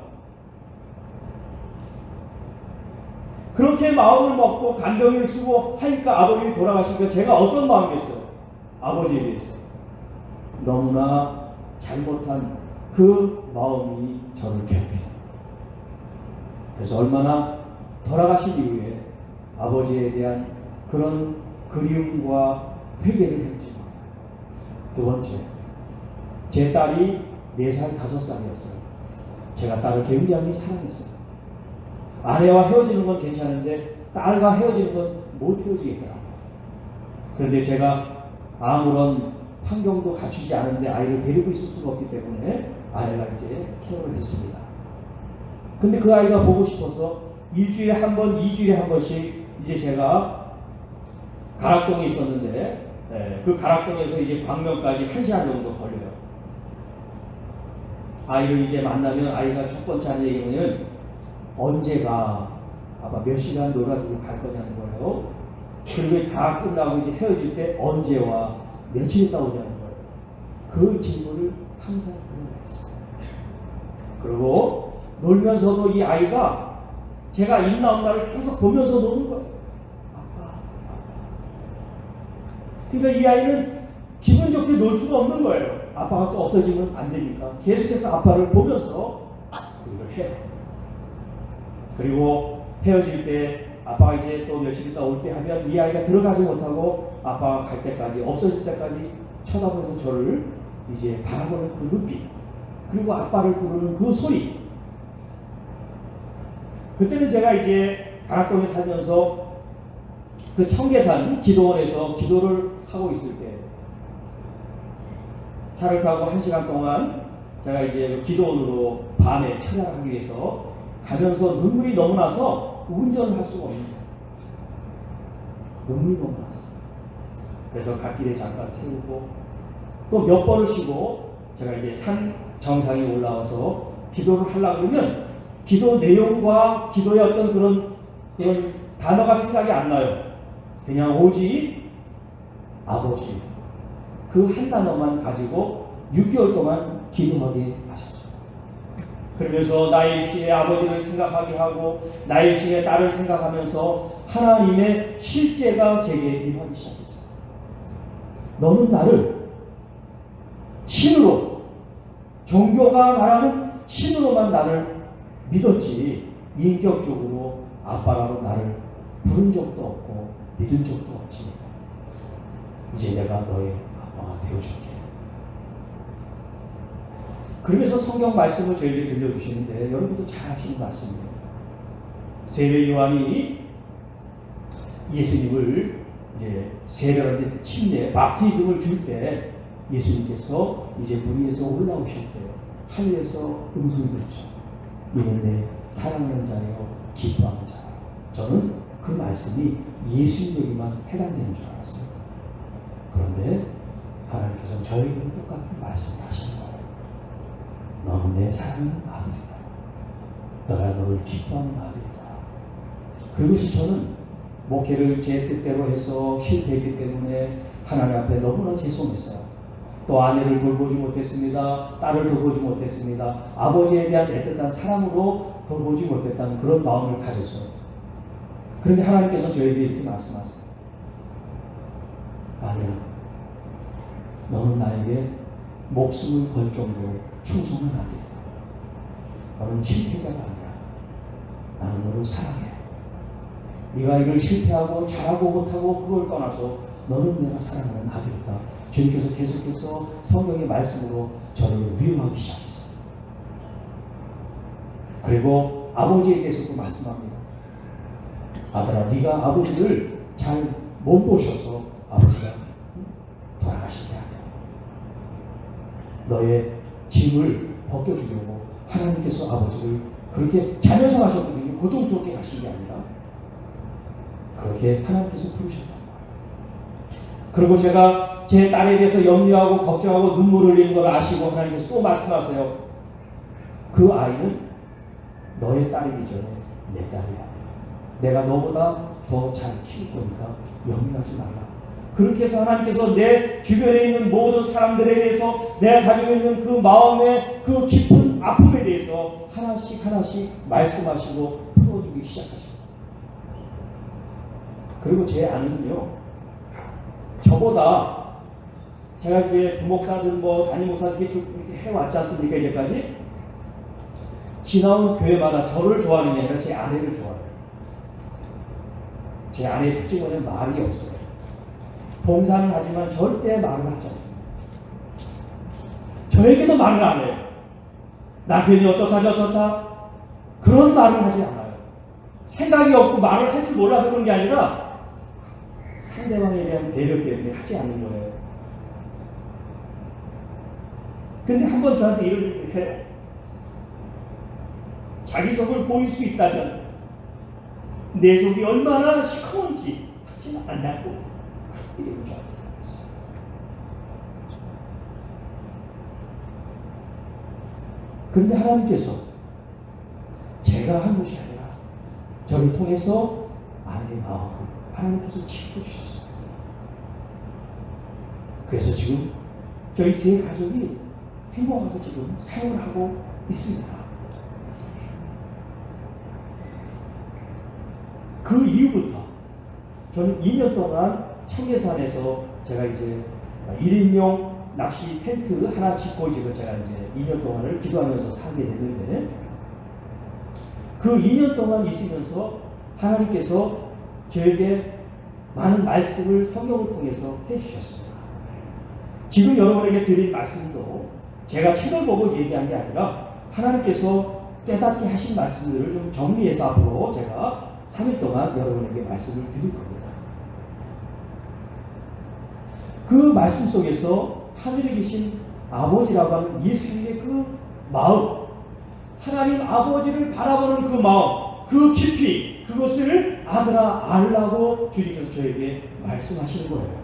그렇게 마음을 먹고 간병인을 쓰고 하니까 아버님이 돌아가시니까 제가 어떤 마음이겠어요? 아버지에 대해서 너무나 잘못한 그 마음이 저를 괴롭혀요. 그래서 얼마나 돌아가신 이후에 아버지에 대한 그런 그리움과 회개를 했지. 두 번째, 제 딸이 4살, 5살이었어요. 제가 딸을 굉장히 사랑했어요. 아내와 헤어지는 건 괜찮은데 딸과 헤어지는 건 못 헤어지겠더라고요. 그런데 제가 아무런 환경도 갖추지 않은데 아이를 데리고 있을 수가 없기 때문에 아내가 이제 케어를 했습니다. 근데 그 아이가 보고 싶어서 일주일에 한 번, 2주일에 한 번씩 이제 제가 가락동에 있었는데 그 가락동에서 이제 광명까지 1시간 정도 걸려요. 아이를 이제 만나면 아이가 첫 번째 하는 얘기는 언제 가? 아빠 몇 시간 놀아주고 갈 거냐는 거예요. 그리고 다 끝나고 이제 헤어질 때 언제 와? 며칠 있다 오냐는 거예요. 그 질문을 항상 들어봤어요. 그리고 놀면서도 이 아이가 제가 있나 없나를 계속 보면서 노는 거예요. 아빠. 그러니까 이 아이는 기분 좋게 놀 수가 없는 거예요. 아빠가 또 없어지면 안 되니까 계속해서 아빠를 보면서 그걸 해요. 그리고 헤어질 때 아빠가 이제 또 며칠 있다 올 때 하면 이 아이가 들어가지 못하고 아빠가 갈 때까지 없어질 때까지 쳐다보면서 저를 이제 바라보는 그 눈빛, 그리고 아빠를 부르는 그 소리. 그때는 제가 이제 가락동에 살면서 그 청계산 기도원에서 기도를 하고 있을 때 차를 타고 1시간 동안 제가 이제 기도원으로 밤에 찬양하기 위해서 가면서 눈물이 너무 나서 운전을 할 수가 없는 거예요. 눈물이 너무 나서. 그래서 갓길에 잠깐 세우고 또 몇 번을 쉬고 제가 이제 산 정상에 올라와서 기도를 하려고 그러면 기도 내용과 기도의 어떤 그런 단어가 생각이 안 나요. 그냥 오직 아버지 그 한 단어만 가지고 6개월 동안 기도하게 하셨어요. 그러면서 나의 입신의 아버지를 생각하게 하고 나의 입신의 딸을 생각하면서 하나님의 실제가 제게 임하기 시작했어요. 너는 나를 신으로, 종교가 말하는 신으로만 나를 믿었지 인격적으로 아빠라고 나를 부른 적도 없고 믿은 적도 없지. 이제 내가 너의 아빠가 되어줄게. 그러면서 성경 말씀을 저희에게 들려주시는데 여러분도 잘 아시는 말씀이에요. 세례 요한이 예수님을 이제 세례한테 침례, 밥티즘을 줄 때 예수님께서 이제 문 위에서 올라오실 때 하늘에서 음성이 들었죠. 이는 내 사랑하는 자요 기뻐하는 자요. 저는 그 말씀이 예수님에게만 해당되는 줄 알았어요. 그런데 하나님께서 저에게 똑같은 말씀을 하시는 거예요. 너는 내 사랑하는 아들이다. 너가 너를 기뻐하는 아들이다. 그것이 저는 목회를 제 뜻대로 해서 실패했기 때문에 하나님 앞에 너무나 죄송했어요. 또 아내를 돌보지 못했습니다. 딸을 돌보지 못했습니다. 아버지에 대한 애틋한 사랑으로 돌보지 못했다는 그런 마음을 가졌어요. 그런데 하나님께서 저에게 이렇게 말씀하세요. 아니야. 너는 나에게 목숨을 걸 정도로 충성한 아들이다. 너는 실패자가 아니야. 나는 너를 사랑해. 네가 이걸 실패하고 잘하고 못하고 그걸 떠나서 너는 내가 사랑하는 아들이다. 주님께서 계속해서 성경의 말씀으로 저를 위로하기 시작했어요. 그리고 아버지에 대해서도 말씀합니다. 아들아, 네가 아버지를 잘 못 보셔서 아버지가 돌아가시게 하며 너의 짐을 벗겨주려고 하나님께서 아버지를 그렇게 자녀서 하셨거든요. 고통스럽게 가신 게 아니라 그렇게 하나님께서 부르셨단 말이에요. 그리고 제가 제가 제 딸에 대해서 염려하고 걱정하고 눈물 흘리는 걸 아시고 하나님께서 또 말씀하세요. 그 아이는 너의 딸이기 전에 내 딸이야. 내가 너보다 더 잘 키울 거니까 염려하지 말라. 그렇게 해서 하나님께서 내 주변에 있는 모든 사람들에 대해서 내가 가지고 있는 그 마음의 그 깊은 아픔에 대해서 하나씩 하나씩 말씀하시고 풀어주기 시작하십니다. 그리고 제 아내는요, 저보다 제가 이제 부목사든 뭐 담임 목사 이렇게 쭉 이렇게 해왔지 않습니까? 이제까지 지나온 교회마다 저를 좋아하는 게 아니라 제 아내를 좋아해요. 제 아내의 특징은 말이 없어요. 봉사는 하지만 절대 말을 하지 않습니다. 저에게도 말을 안 해요. 남편이 어떻다 그런 말을 하지 않아요. 생각이 없고 말을 할 줄 몰라서 그런 게 아니라 상대방에 대한 배려 때문에 하지 않는 거예요. 근데 한번 저한테 이런 얘기를 해요. 자기 속을 보일 수 있다면 내 속이 얼마나 시커먼지 하지 않냐고 이름을 저한테 말했어요. 그런데 하나님께서 제가 한 것이 아니라 저를 통해서 아내의 마음을 하나님께서 지켜주셨어요. 그래서 지금 저희 세 가족이 행복하게 지금 생활을 하고 있습니다. 그 이후부터 저는 2년 동안 청계산에서 제가 이제 1인용 낚시 텐트 하나 짓고 지금 제가 이제 2년 동안을 기도하면서 살게 됐는데, 그 2년 동안 있으면서 하나님께서 저에게 많은 말씀을 성경을 통해서 해주셨습니다. 지금 여러분에게 드린 말씀도 제가 책을 보고 얘기한 게 아니라 하나님께서 깨닫게 하신 말씀들을 좀 정리해서 앞으로 제가 3일 동안 여러분에게 말씀을 드릴 겁니다. 그 말씀 속에서 하늘에 계신 아버지라고 하는 예수님의 그 마음, 하나님 아버지를 바라보는 그 마음, 그 깊이, 그것을 아들아 알라고 주님께서 저에게 말씀하시는 거예요.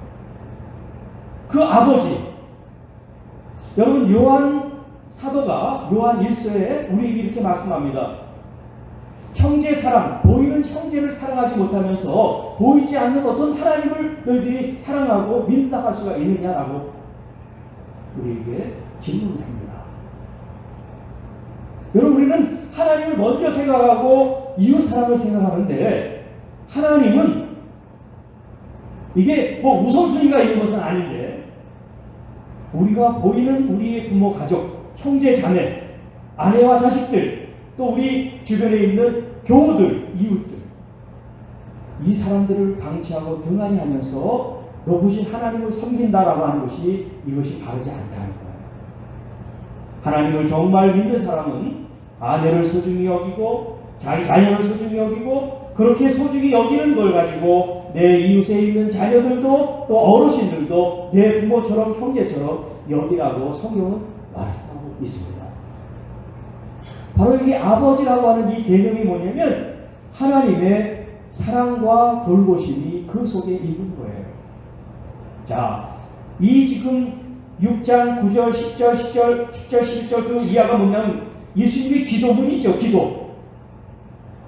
그 아버지, 여러분 요한 사도가 요한 1서에 우리에게 이렇게 말씀합니다. 형제 사랑, 보이는 형제를 사랑하지 못하면서 보이지 않는 어떤 하나님을 너희들이 사랑하고 믿는다 할 수가 있느냐라고 우리에게 질문을 합니다. 여러분, 우리는 하나님을 먼저 생각하고 이웃 사랑을 생각하는데, 하나님은 이게 뭐 우선순위가 있는 것은 아닌데, 우리가 보이는 우리의 부모, 가족, 형제, 자매, 아내와 자식들, 또 우리 주변에 있는 교우들, 이웃들, 이 사람들을 방치하고 등한히 하면서 높으신 하나님을 섬긴다라고 하는 것이, 이것이 바르지 않다는 거예요. 하나님을 정말 믿는 사람은 아내를 소중히 여기고 자기 자녀를 소중히 여기고, 그렇게 소중히 여기는 걸 가지고 내 이웃에 있는 자녀들도 또 어르신들도 내 부모처럼 형제처럼 여기라고 성경은 말씀하고 있습니다. 바로 이게 아버지라고 하는 이 개념이 뭐냐면 하나님의 사랑과 돌보심이 그 속에 있는 거예요. 자, 이 지금 6장 9절, 10절, 10절, 10절, 11절 그 이하가 뭐냐면 예수님의 기도문이죠. 기도.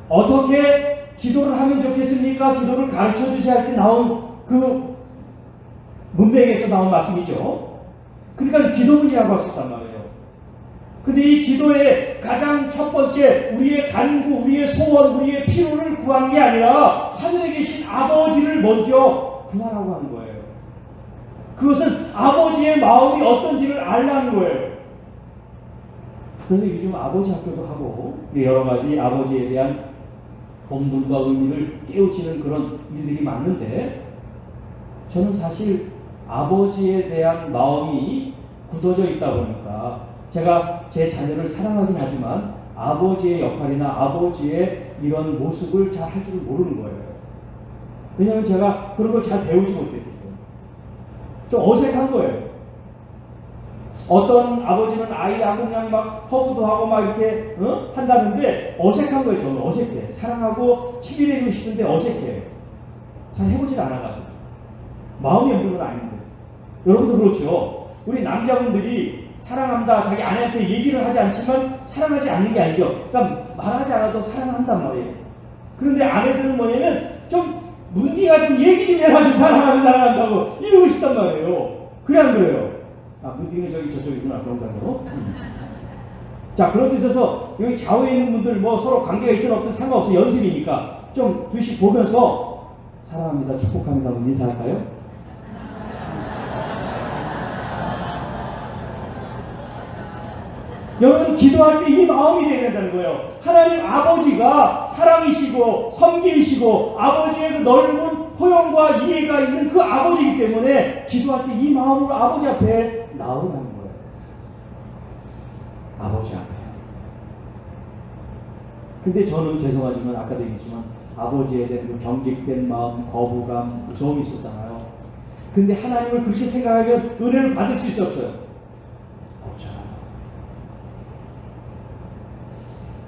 어떻게 기도를 하면 좋겠습니까? 기도를 가르쳐 주세요 할 때 나온 그 문맥에서 나온 말씀이죠. 그러니까 기도문이라고 할 수 있단 말이에요. 근데 이 기도의 가장 첫 번째, 우리의 간구, 우리의 소원, 우리의 필요를 구하는 게 아니라 하늘에 계신 아버지를 먼저 구하라고 하는 거예요. 그것은 아버지의 마음이 어떤지를 알라는 거예요. 그래서 요즘 아버지 학교도 하고 여러 가지 아버지에 대한 본분과 의미를 깨우치는 그런 일들이 많은데, 저는 사실 아버지에 대한 마음이 굳어져 있다 보니까 제가 제 자녀를 사랑하긴 하지만 아버지의 역할이나 아버지의 이런 모습을 잘 할 줄 모르는 거예요. 왜냐하면 제가 그런 걸 잘 배우지 못했기 때문에 좀 어색한 거예요. 어떤 아버지는 아이하고 그냥 막 허구도 하고 막 이렇게 한다는데 어색한 거예요. 저는 어색해. 사랑하고 친밀해지고 싶은데 어색해. 잘 해보질 않아가지고 마음이 없는 건 아닌데. 여러분도 그렇죠. 우리 남자분들이 사랑한다 자기 아내한테 얘기를 하지 않지만 사랑하지 않는 게 아니죠. 그러니까 말하지 않아도 사랑한단 말이에요. 그런데 아내들은 뭐냐면 좀 문디가 좀 얘기 좀 해라, 좀 사랑한다고 이러고 싶단 말이에요. 그래 안 그래요? 아, 문디는 저쪽이구나, 경상도. 자, 그런 데 있어서 여기 좌우에 있는 분들 뭐 서로 관계가 있든 없든 상관없어. 연습이니까 좀 둘씩 보면서 사랑합니다, 축복합니다 하고 인사할까요? 여러분, 기도할 때 이 마음이 되어야 된다는 거예요. 하나님 아버지가 사랑이시고 섬기시고 아버지의 그 넓은 포용과 이해가 있는 그 아버지이기 때문에 기도할 때 이 마음으로 아버지 앞에 나오라는 거예요. 아버지 앞에. 근데 저는 죄송하지만 아까도 얘기했지만 아버지에 대한 그 경직된 마음, 거부감, 무서움이 있었잖아요. 근데 하나님을 그렇게 생각하면 은혜를 받을 수 있었어요.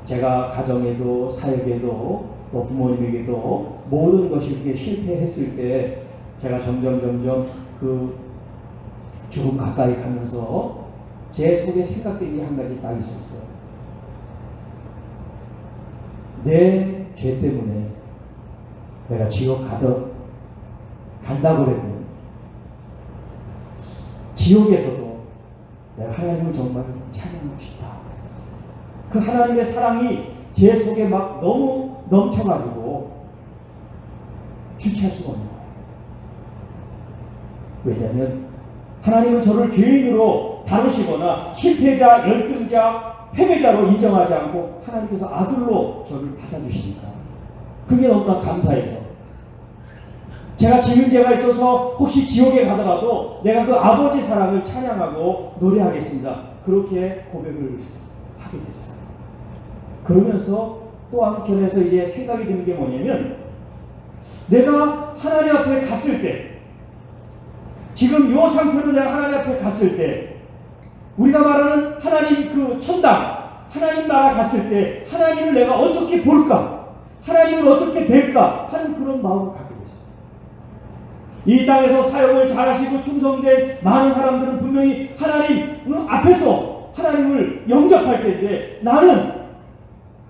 제가 가정에도 사역에도 또 부모님에게도 모든 것이 이렇게 실패했을 때 제가 점점 그 죽음 가까이 가면서 제 속에 생각들이 한 가지 딱 있었어요. 내 죄 때문에 내가 지옥 간다고 그랬는데 지옥에서도 내가 하나님을 정말 찬양하고 싶다. 그 하나님의 사랑이 제 속에 막 너무 넘쳐가지고 주체할 수가 없는 거예요. 왜냐하면 하나님은 저를 죄인으로 다루시거나 실패자, 열등자, 패배자로 인정하지 않고 하나님께서 아들로 저를 받아주시니까 그게 너무나 감사해서 제가 지은 죄가 있어서 혹시 지옥에 가더라도 내가 그 아버지 사랑을 찬양하고 노래하겠습니다. 그렇게 고백을 하게 됐어요. 그러면서 또 한편에서 이제 생각이 드는 게 뭐냐면 내가 하나님 앞에 갔을 때 지금 이 상태로 내가 하나님 앞에 갔을 때 우리가 말하는 하나님 그 천당 하나님 나라 갔을 때 하나님을 내가 어떻게 볼까 하나님을 어떻게 뵐까 하는 그런 마음을 갖게 됐어요. 이 땅에서 사역을 잘하시고 충성된 많은 사람들은 분명히 하나님 앞에서 하나님을 영접할 텐데 나는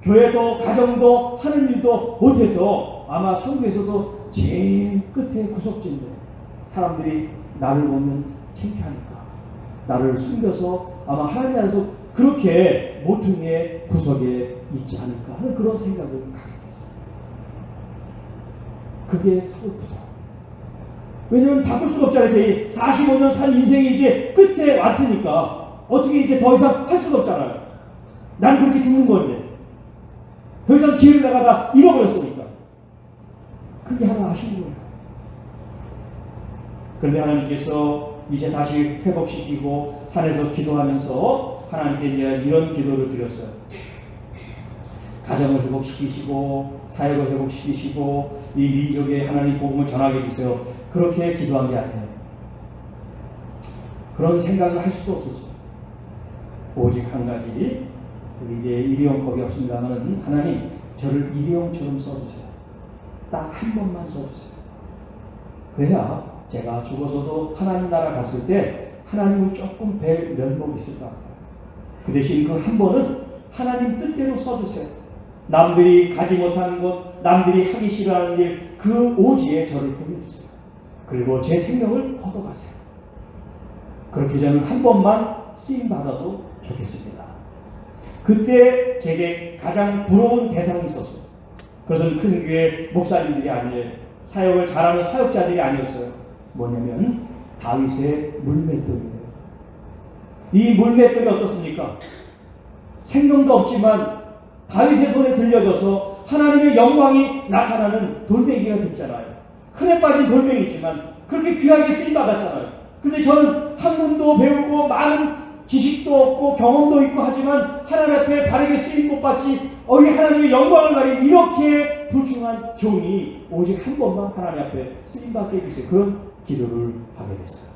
교회도 가정도 하는 일도 못해서 아마 천국에서도 제일 끝에 구석진데 사람들이 나를 보면 창피하니까 나를 숨겨서 아마 하나님 안에서 그렇게 모퉁이의 구석에 있지 않을까 하는 그런 생각을 갖게 됐어요. 그게 서글프다. 왜냐면 바꿀 수가 없잖아요. 이제 45년 산 인생이 이제 끝에 왔으니까 어떻게 이제 더 이상 할 수가 없잖아요. 난 그렇게 죽는 건데 더 이상 기회를 내가 다 잃어버렸으니까. 그게 하나 아쉬운 거예요. 그런데 하나님께서 이제 다시 회복시키고 산에서 기도하면서 하나님께 이제 이런 기도를 드렸어요. 가정을 회복시키시고 사역을 회복시키시고 이 민족에 하나님 복음을 전하게 해주세요. 그렇게 기도한 게 아니에요. 그런 생각을 할 수도 없었어요. 오직 한 가지 우리 이제 일회용 겁이 없습니다만 하나님 저를 일회용처럼 써주세요. 딱 한 번만 써주세요. 그래야 제가 죽어서도 하나님 나라 갔을 때 하나님을 조금 뵐 면목이 있을 것 같아요. 그 대신 그 한 번은 하나님 뜻대로 써주세요. 남들이 가지 못하는 것, 남들이 하기 싫어하는 일, 그 오지에 저를 보내주세요. 그리고 제 생명을 걷어가세요. 그렇게 저는 한 번만 쓰임받아도 좋겠습니다. 그때 제게 가장 부러운 대상이 있었어요. 그것은 큰 교회 목사님들이 아니에요. 사역을 잘하는 사역자들이 아니었어요. 뭐냐면 다윗의 물맷돌이에요. 이 물맷돌이 어떻습니까? 생명도 없지만 다윗의 손에 들려져서 하나님의 영광이 나타나는 돌멩이가 됐잖아요. 큰애 빠진 돌멩이지만 그렇게 귀하게 쓰임받았잖아요. 근데 저는 학문도 배우고 많은 지식도 없고 경험도 있고 하지만 하나님 앞에 바르게 쓰임 못 받지 이 하나님의 영광을 가린 이렇게 불충한 종이 오직 한 번만 하나님 앞에 쓰임 받게 해주세요. 그런 기도를 하게 됐어요.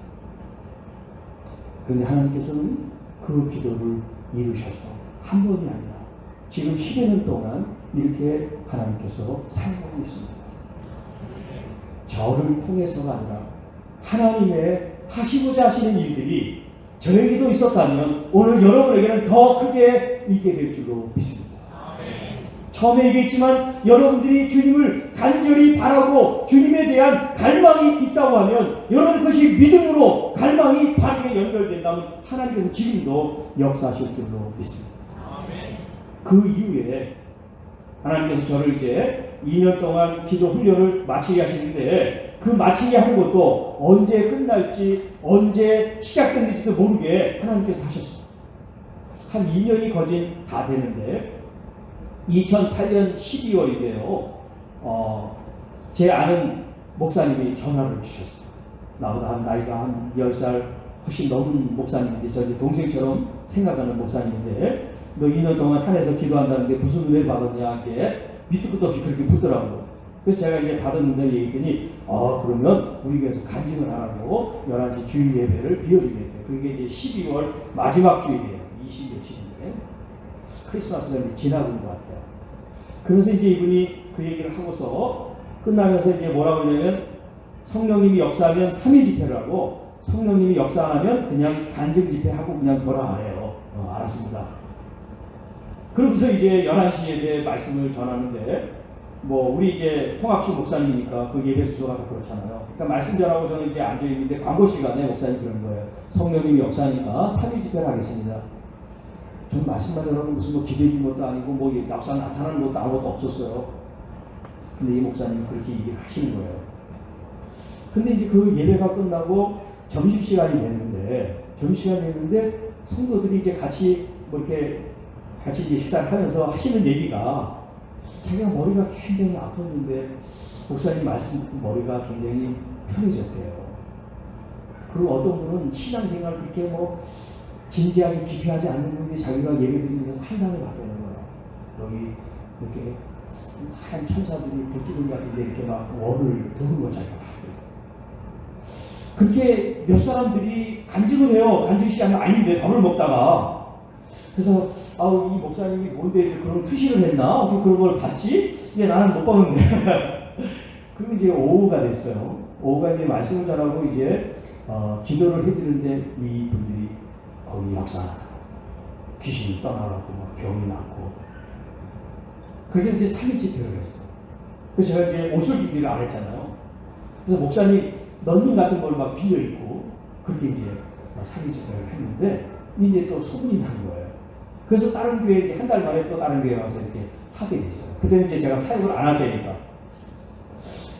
그런데 하나님께서는 그 기도를 이루셔서 한 번이 아니라 지금 10여 년 동안 이렇게 하나님께서 사용하고 있습니다. 저를 통해서가 아니라 하나님의 하시고자 하시는 일들이 저에게도 있었다면 오늘 여러분에게는 더 크게 있게 될 줄로 믿습니다. 처음에 얘기했지만 여러분들이 주님을 간절히 바라고 주님에 대한 갈망이 있다고 하면 여러분 그것이 믿음으로 갈망이 바르게 연결된다면 하나님께서 지금도 역사하실 줄로 믿습니다. 그 이후에 하나님께서 저를 이제 2년 동안 기도 훈련을 마치게 하시는데 그 마치게 하는 것도 언제 끝날지 언제 시작됐는지도 모르게 하나님께서 하셨어요. 한 2년이 거진 다 되는데 2008년 12월인데요. 제 아는 목사님이 전화를 주셨어요. 나보다 한 나이가 한 10살 훨씬 넘은 목사님인데 저희 동생처럼 생각하는 목사님인데 너 2년 동안 산에서 기도한다는데 무슨 은혜를 받았냐 이렇게 밑도 끝도 없이 그렇게 묻더라고요. 그래서 제가 이제 받았는데 얘기했더니 그러면 우리 교회에서 간증을 하라고 11시 주일 예배를 비워주겠대. 그게 이제 12월 마지막 주일이에요. 20며칠인데 크리스마스가 이제 지나고 있는 것 같아요. 그래서 이제 이분이 그 얘기를 하고서 끝나면서 이제 뭐라고 하냐면 성령님이 역사하면 3일 집회를 하고 성령님이 역사 안 하면 그냥 간증 집회하고 그냥 돌아가래요. 알았습니다. 그러면서 이제 11시 예배 말씀을 전하는데 우리 이제 통합시 목사님이니까 그 예배 수조가 다 그렇잖아요. 그러니까 말씀 전하고 저는 이제 앉아있는데 광고 시간에 목사님 그런 거예요. 성령님이 역사하니까 3일 집회를 하겠습니다. 저는 말씀만 여러분 무슨 기대해 준 것도 아니고 역사 나타나는 것도 아무것도 없었어요. 근데 이 목사님이 그렇게 얘기를 하시는 거예요. 근데 이제 그 예배가 끝나고 점심시간이 됐는데 성도들이 이제 같이 이렇게 같이 이제 식사를 하면서 하시는 얘기가 자기가 머리가 굉장히 아팠는데 목사님 말씀 듣고 머리가 굉장히 편해졌대요. 그리고 어떤 분은 신앙생활 그렇게 진지하게 깊이 하지 않는 분이 자기가 예배 드리면서 환상을 받는 거야. 여기 이렇게 하얀 천사들이 불기둥 같은데 이렇게 막 월을 도는 거 자기가 봤대요. 그렇게 몇 사람들이 간증을 해요. 간증 시간이 아닌데 밥을 먹다가. 그래서 이 목사님이 뭔데 그런 투시를 했나? 어떻게 그런 걸 봤지? 이제 나는 못 봤는데. 그리고 이제 오후가 됐어요. 오후가 이제 말씀을 전하고 이제 기도를 해드리는데 이 분들이 거기 역사하다. 귀신이 떠나가고 병이 났고. 그래서 이제 3일 집회를 했어. 그래서 제가 이제 옷을 준비를 안 했잖아요. 그래서 목사님 런닝 같은 걸 막 빌려 입고 그렇게 이제 3일 집회를 했는데 이제 또 소문이 난 거예요. 그래서 다른 교회에 한 달 만에 또 다른 교회에 와서 이렇게 하게 됐어요. 그때는 이제 제가 사역을 안 할 때니까.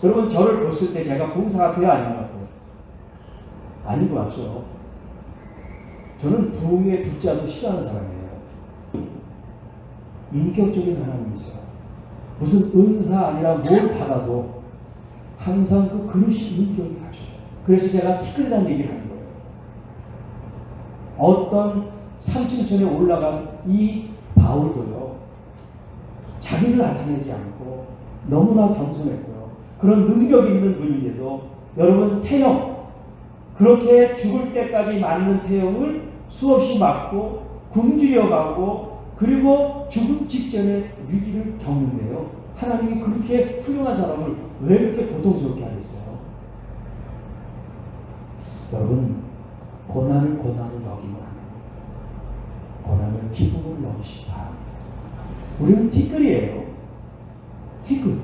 여러분 저를 봤을 때 제가 부흥사 같아요? 아닌 것 같아요? 아닌 것 같죠? 저는 부흥의 붙자도 싫어하는 사람이에요. 인격적인 하나님이세요. 무슨 은사 아니라 뭘 받아도 항상 그 그릇이 인격이 가져요. 그래서 제가 티끌이라는 얘기를 하는 거예요. 어떤 상층천에 올라간 이 바울도요. 자기를 나타내지 않고 너무나 겸손했고요. 그런 능력이 있는 분인데도 여러분 태형 그렇게 죽을 때까지 맞는 태형을 수없이 맞고 굶주려가고 그리고 죽음 직전에 위기를 겪는데요. 하나님이 그렇게 훌륭한 사람을 왜 그렇게 고통스럽게 하겠어요? 여러분 고난을 고난으로 여기면 안 돼요. 고난을 기쁨으로 여기시기 바랍니다. 우리는 티끌이에요. 티끌.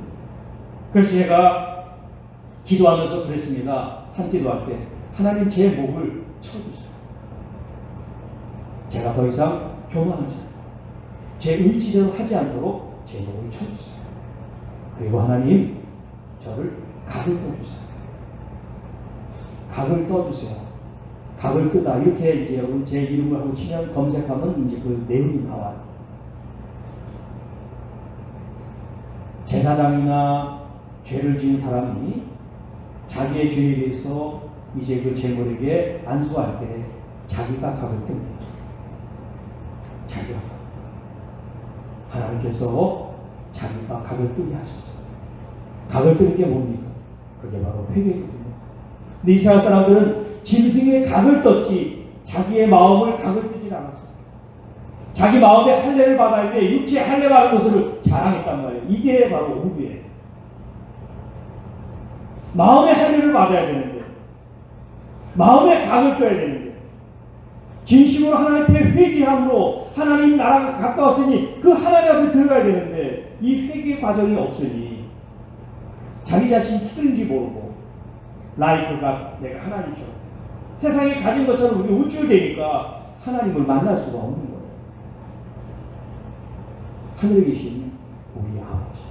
그래서 제가 기도하면서 그랬습니다. 산기도할 때 하나님 제 목을 쳐주세요. 제가 더 이상 교만하지 않고 제 의지대로 하지 않도록 제 목을 쳐주세요. 그리고 하나님 저를 각을 떠주세요. 각을 떠주세요. 각을 뜨다 이렇게 이제 여러분 제 이름을 하고 치면 검색하면 이제 그 내용이 나와요. 제사장이나 죄를 지은 사람이 자기의 죄에 대해서 이제 그 제물에게 안수할 때 자기가 각을 뜹니다. 자기가 하나님께서 자기가 각을 뜨게 하셨어요. 각을 뜨는 게 뭡니까? 그게 바로 회개거든요. 근데 이스라엘 사람들은 짐승의 각을 떴지 자기의 마음을 각을 뜨지 않았어요. 자기 마음에 할례를 받아야 돼 육체의 할례 받은 것을 자랑했단 말이에요. 이게 바로 오류예요. 마음의 할례를 받아야 되는데 마음에 각을 껴야 되는데, 진심으로 하나님 앞에 회개함으로 하나님 나라가 가까웠으니 그 하나님 앞에 들어가야 되는데, 이 회개 과정이 없으니 자기 자신이 틀린지 모르고 라이프가 내가 하나님처럼 세상에 가진 것처럼 우리 우쭐대니까 하나님을 만날 수가 없는 거예요. 하늘에 계신 우리 아버지,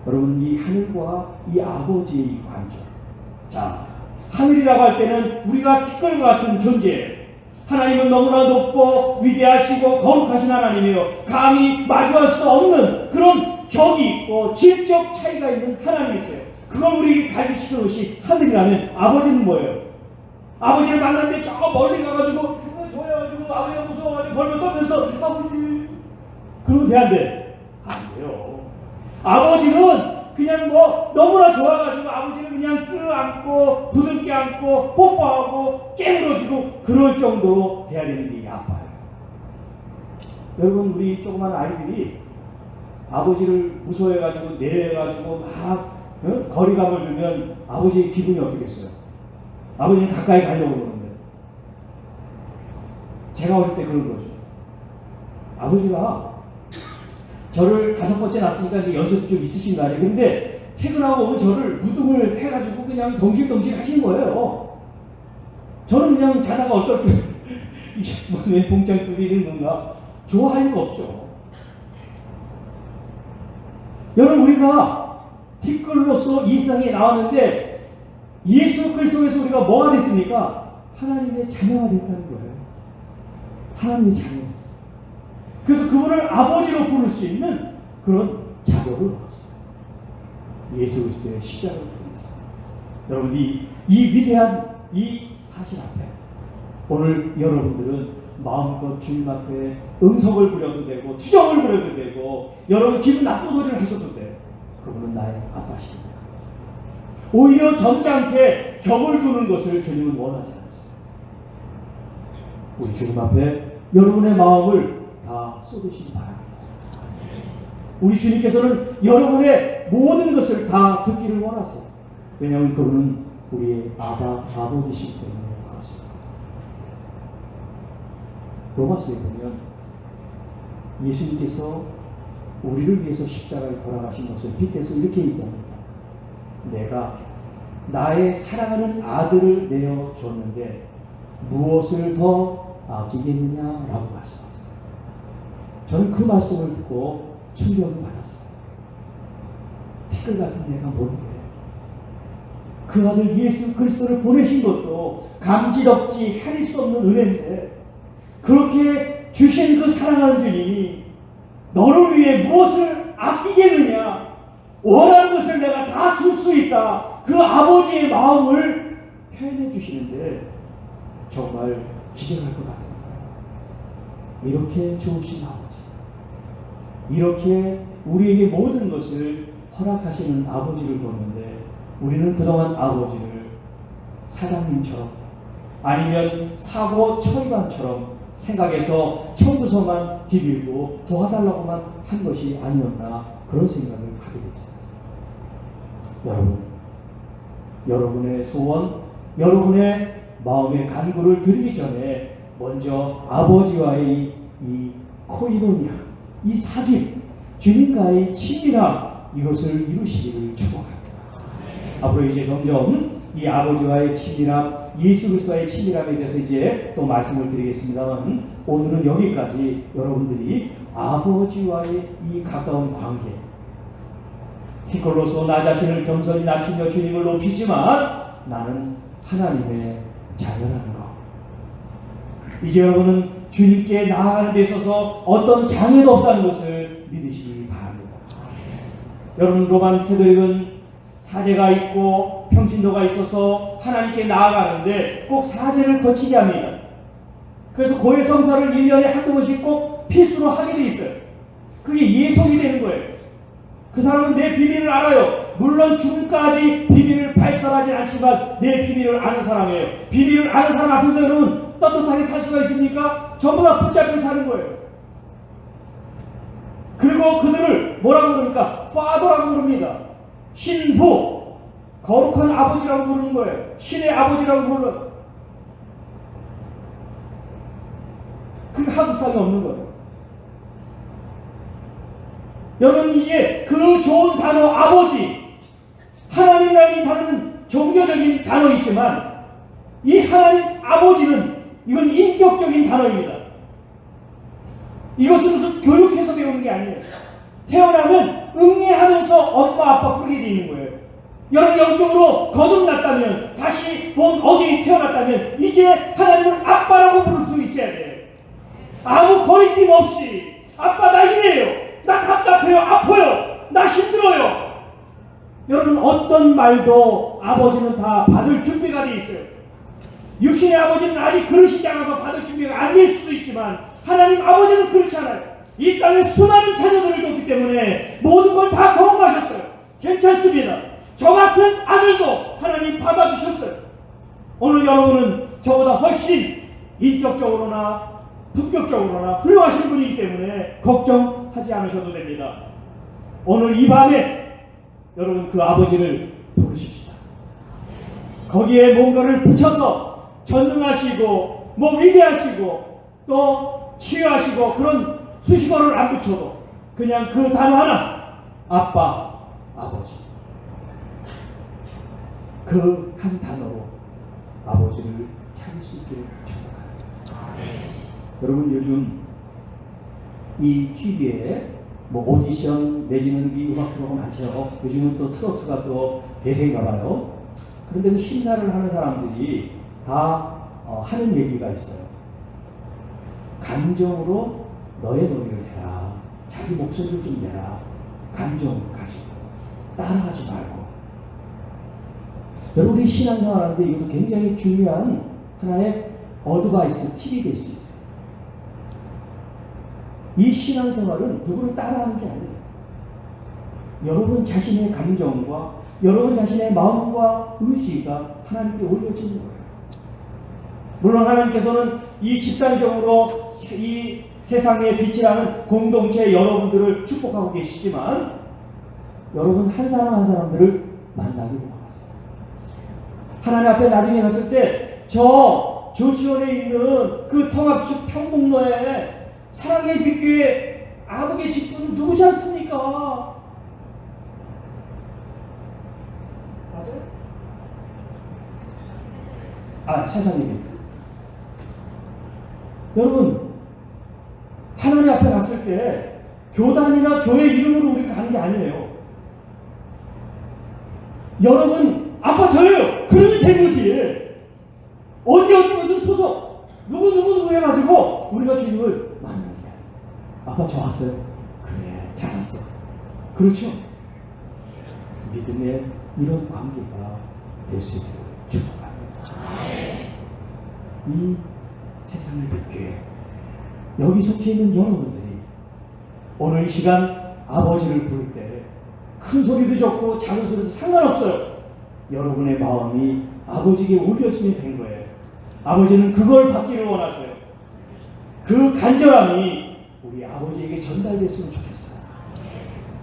여러분, 이 하늘과 이 아버지의 관점. 자, 하늘이라고 할 때는 우리가 티끌과 같은 존재예요. 하나님은 너무나 높고 위대하시고 거룩하신 하나님이요, 감히 마주할 수 없는 그런 격이 있고 질적 차이가 있는 하나님이세요. 그걸 우리에게 가르치는 것이 하늘이라면, 아버지는 뭐예요? 아버지를 만났는데 저 멀리 가가지고 저래가지고 아버지가 무서워가지고 벌벌 떨면서 아버지 그러면 돼야 돼? 안 돼요. 아버지는 그냥 뭐 너무나 좋아가지고 아버지는 그냥 끌어안고 부둥켜 안고 뽀뽀하고 깨물어주고 그럴 정도로 돼야 되는 게 아빠예요. 여러분, 우리 조그만 아이들이 아버지를 무서워해가지고 내려가지고 막 거리감을 두면 아버지의 기분이 어떻겠어요? 아버지는 가까이 가려고 그러는데, 제가 어릴 때 그런 거죠. 아버지가 저를 5번째 낳았으니까 이제 연세도 좀 있으신 거 아니에요. 근데 퇴근하고 오면 저를 무등을 해가지고 그냥 덩실덩실 하시는 거예요. 저는 그냥 자다가 어떨 때 이게 뭐 내 봉창 두드리는 건가 좋아할 리가 없죠. 여러분, 우리가 티끌로서 이 세상에 나왔는데 예수 그리스도에서 우리가 뭐가 됐습니까? 하나님의 자녀가 됐다는 거예요. 하나님의 자녀. 그래서 그분을 아버지로 부를 수 있는 그런 자격을 얻었어요. 예수 그리스도의 십자가를 통해서. 여러분, 이 위대한 이 사실 앞에 오늘 여러분들은 마음껏 주님 앞에 응석을 부려도 되고 투정을 부려도 되고 여러분 기분 나쁜 소리를 하셔도 돼요. 그분은 나의 아빠십니다. 오히려 점잖게 격을 두는 것을 주님은 원하지 않습니다. 우리 주님 앞에 여러분의 마음을 다 쏟으시기 바랍니다. 우리 주님께서는 여러분의 모든 것을 다 듣기를 원하세요. 왜냐하면 그분은 우리의 아버지시기 때문에 그렇습니다. 로마서에 보면 예수님께서 우리를 위해서 십자가에 돌아가신 것을 빗대서 이렇게 얘기합니다. 내가 나의 사랑하는 아들을 내어줬는데 무엇을 더 아끼겠느냐라고 말씀하셨어요. 저는 그 말씀을 듣고 충격을 받았어요. 티끌 같은 내가 뭔데? 그 아들 예수 그리스도를 보내신 것도 감지덕지 헤아릴 수 없는 은혜인데, 그렇게 주신 그 사랑하는 주님이 너를 위해 무엇을 아끼겠느냐, 원하는 것을 내가 다 줄 수 있다, 그 아버지의 마음을 표현해 주시는데 정말 기절할 것 같아요. 이렇게 좋으신 아버지, 이렇게 우리에게 모든 것을 허락하시는 아버지를 보는데, 우리는 그동안 아버지를 사장님처럼 아니면 사고 처리반처럼 생각해서 청구서만 디빌고 도와달라고만 한 것이 아니었나, 그런 생각을 하게 됐습니다. 여러분, 여러분의 소원, 여러분의 마음의 간구를 드리기 전에 먼저 아버지와의 이 코이노니아, 이 사귐, 주님과의 친밀함, 이것을 이루시기를 축복합니다. 앞으로 이제 점점 이 아버지와의 친밀함, 예수 그리스도와의 친밀함에 대해서 이제 또 말씀을 드리겠습니다만, 오늘은 여기까지 여러분들이 아버지와의 이 가까운 관계, 티끌로서 나 자신을 겸손히 낮추며 주님을 높이지만 나는 하나님의 자녀라는 것, 이제 여러분은 주님께 나아가는 데 있어서 어떤 장애도 없다는 것을 믿으시기 바랍니다. 여러분, 로만 캐톨릭은 사제가 있고 평신도가 있어서 하나님께 나아가는데 꼭 사제를 거치게 합니다. 그래서 고해 성사를 1년에 한두 번씩 꼭 필수로 하게 돼 있어요. 그게 예속이 되는 거예요. 그 사람은 내 비밀을 알아요. 물론 죽음까지 비밀을 발설하지 않지만 내 비밀을 아는 사람이에요. 비밀을 아는 사람 앞에서 여러분 떳떳하게 살 수가 있습니까? 전부 다 붙잡고 사는 거예요. 그리고 그들을 뭐라고 그러니까? 파더라고 부릅니다. 신부, 거룩한 아버지라고 부르는 거예요. 신의 아버지라고 불러요. 우리가 하극상이 없는 거예요. 여러분, 이제 그 좋은 단어 아버지, 하나님이라는 이 단어는 종교적인 단어이지만 이 하나님 아버지는 이건 인격적인 단어입니다. 이것은 무슨 교육해서 배우는 게 아니에요. 태어나면 응애하면서 엄마 아빠 부르게 되는 거예요. 여러분, 영적으로 거듭났다면, 다시 본 어디 태어났다면 이제 하나님을 아빠라고 부를 수 있어야 돼요. 아무 거리낌 없이 아빠 나 이래요, 나 답답해요, 아파요, 나 힘들어요. 여러분, 어떤 말도 아버지는 다 받을 준비가 돼 있어요. 육신의 아버지는 아직 그러시지 않아서 받을 준비가 안 될 수도 있지만 하나님 아버지는 그렇지 않아요. 이 땅에 수많은 자녀들을 뒀기 때문에 모든 걸 다 경험하셨어요. 괜찮습니다. 저 같은 아들도 하나님 받아주셨어요. 오늘 여러분은 저보다 훨씬 인격적으로나 품격적으로나 훌륭하신 분이기 때문에 걱정하지 않으셔도 됩니다. 오늘 이 밤에 여러분 그 아버지를 부르십시다. 거기에 뭔가를 붙여서 전능하시고 위대하시고 또 치유하시고 그런 수식어를 안 붙여도 그냥 그 단어 하나, 아빠, 아버지, 그 한 단어로 아버지를 찾을 수 있기를 축복합니다. 여러분, 요즘 이 TV에 오디션 내지는 이 음악 프로가 많죠. 요즘은 또 트로트가 또 대세인가 봐요. 그런데 그 심사를 하는 사람들이 다 하는 얘기가 있어요. 감정으로 너의 노래를 해라. 자기 목소리를 좀 내라. 감정 가지고 따라하지 말고. 여러분이 신앙생활 하는데 이것도 굉장히 중요한 하나의 어드바이스, 팁이 될 수 있어요. 이 신앙생활은 누구를 따라하는 게 아니에요. 여러분 자신의 감정과 여러분 자신의 마음과 의지가 하나님께 올려지는 거예요. 물론 하나님께서는 이 집단적으로 이 세상의 빛이라는 공동체 여러분들을 축복하고 계시지만 여러분 한 사람 한 사람들을 만나기로 하셨어요. 하나님 앞에 나중에 갔을 때 저 조치원에 있는 그 통합축 평목로에 사랑의 빛교회 아버지 직분 누구지 않습니까? 맞아요? 세상에. 여러분, 하나님 앞에 갔을 때 교단이나 교회 이름으로 우리가 가는 게 아니에요. 여러분, 아빠 저예요. 그러면 된 거지. 어디 무슨 소속 누구 해가지고 우리가 주님을 만나는 거야. 아빠 저 왔어요. 그래, 잘 왔어. 그렇죠? 믿음의 이런 관계가 될 수 있도록 축복합니다. 이 세상의 빛교회 여기 속해 있는 여러분들이 오늘 이 시간 아버지를 부를 때 큰 소리도 좋고 작은 소리도 상관없어요. 여러분의 마음이 아버지에게 올려지면 된 거예요. 아버지는 그걸 받기를 원하세요. 그 간절함이 우리 아버지에게 전달됐으면 좋겠어요.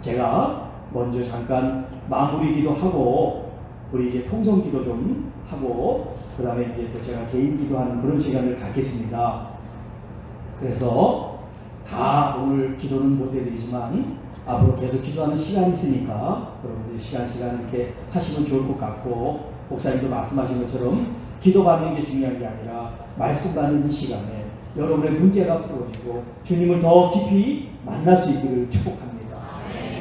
제가 먼저 잠깐 마무리 기도하고 우리 이제 통성 기도 좀 하고 그 다음에 이제 또 제가 개인 기도하는 그런 시간을 갖겠습니다. 그래서 다 오늘 기도는 못 해드리지만 앞으로 계속 기도하는 시간이 있으니까 여러분들이 시간 이렇게 하시면 좋을 것 같고, 목사님도 말씀하신 것처럼 기도 받는 게 중요한 게 아니라 말씀 받는 이 시간에 여러분의 문제가 풀어지고 주님을 더 깊이 만날 수 있기를 축복합니다.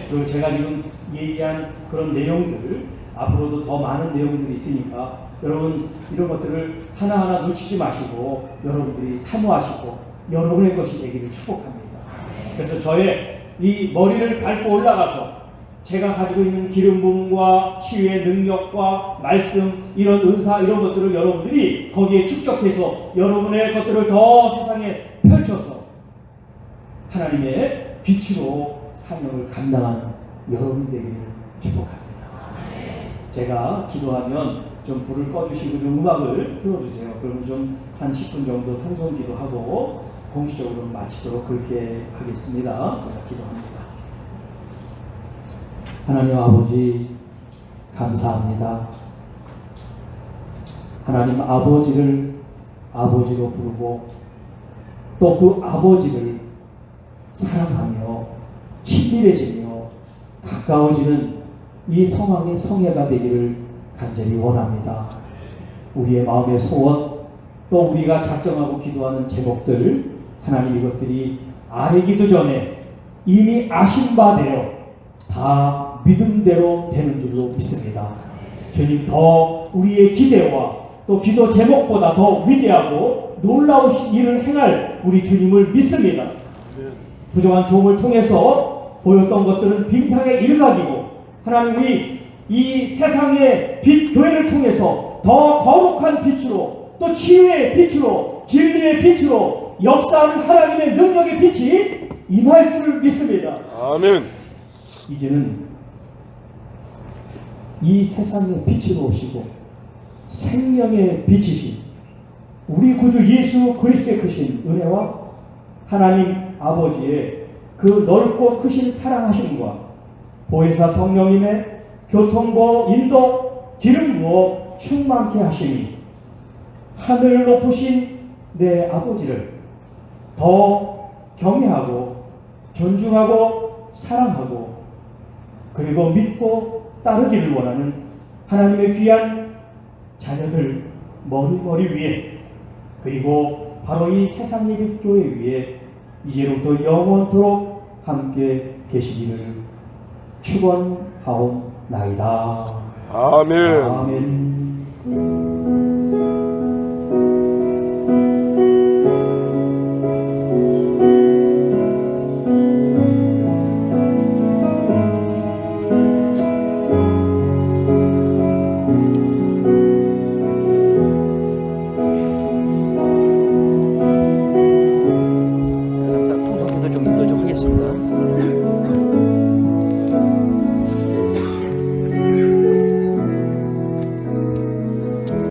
그리고 제가 지금 얘기한 그런 내용들 앞으로도 더 많은 내용들이 있으니까 여러분 이런 것들을 하나하나 놓치지 마시고 여러분들이 사모하시고 여러분의 것이 되기를 축복합니다. 그래서 저의 이 머리를 밟고 올라가서 제가 가지고 있는 기름 부음과 치유의 능력과 말씀, 이런 은사, 이런 것들을 여러분들이 거기에 축적해서 여러분의 것들을 더 세상에 펼쳐서 하나님의 빛으로 사명을 감당하는 여러분이 되기를 축복합니다. 제가 기도하면 좀 불을 꺼주시고 좀 음악을 틀어주세요. 그러면 좀 한 10분 정도 통성 기도하고 공식적으로 마치도록 그렇게 하겠습니다. 제가 기도합니다. 하나님 아버지 감사합니다. 하나님 아버지를 아버지로 부르고 또 그 아버지를 사랑하며 친밀해지며 가까워지는 이 성황의 성회가 되기를 간절히 원합니다. 우리의 마음의 소원, 또 우리가 작정하고 기도하는 제목들, 하나님 이것들이 아뢰기도 전에 이미 아신 바 되어 다 믿음대로 되는 줄로 믿습니다. 주님, 더 우리의 기대와 또 기도 제목보다 더 위대하고 놀라우신 일을 행할 우리 주님을 믿습니다. 부정한 종을 통해서 보였던 것들은 빙상의 일각이고, 하나님이 이 세상의 빛 교회를 통해서 더 거룩한 빛으로, 또 치유의 빛으로, 진리의 빛으로 역사하는 하나님의 능력의 빛이 임할 줄 믿습니다. 아멘. 이제는 이 세상의 빛으로 오시고 생명의 빛이신 우리 구주 예수 그리스도의 크신 은혜와 하나님 아버지의 그 넓고 크신 사랑하심과 보혜사 성령님의 교통보 인도 기름 부어 충만케 하시니 하늘 높으신 내 아버지를 더 경외하고 존중하고 사랑하고 그리고 믿고 따르기를 원하는 하나님의 귀한 자녀들 머리 위에, 그리고 바로 이 세상 예빛 교회 위에 이제로부터 영원토록 함께 계시기를 축원하옵나이다. 아멘. 아멘.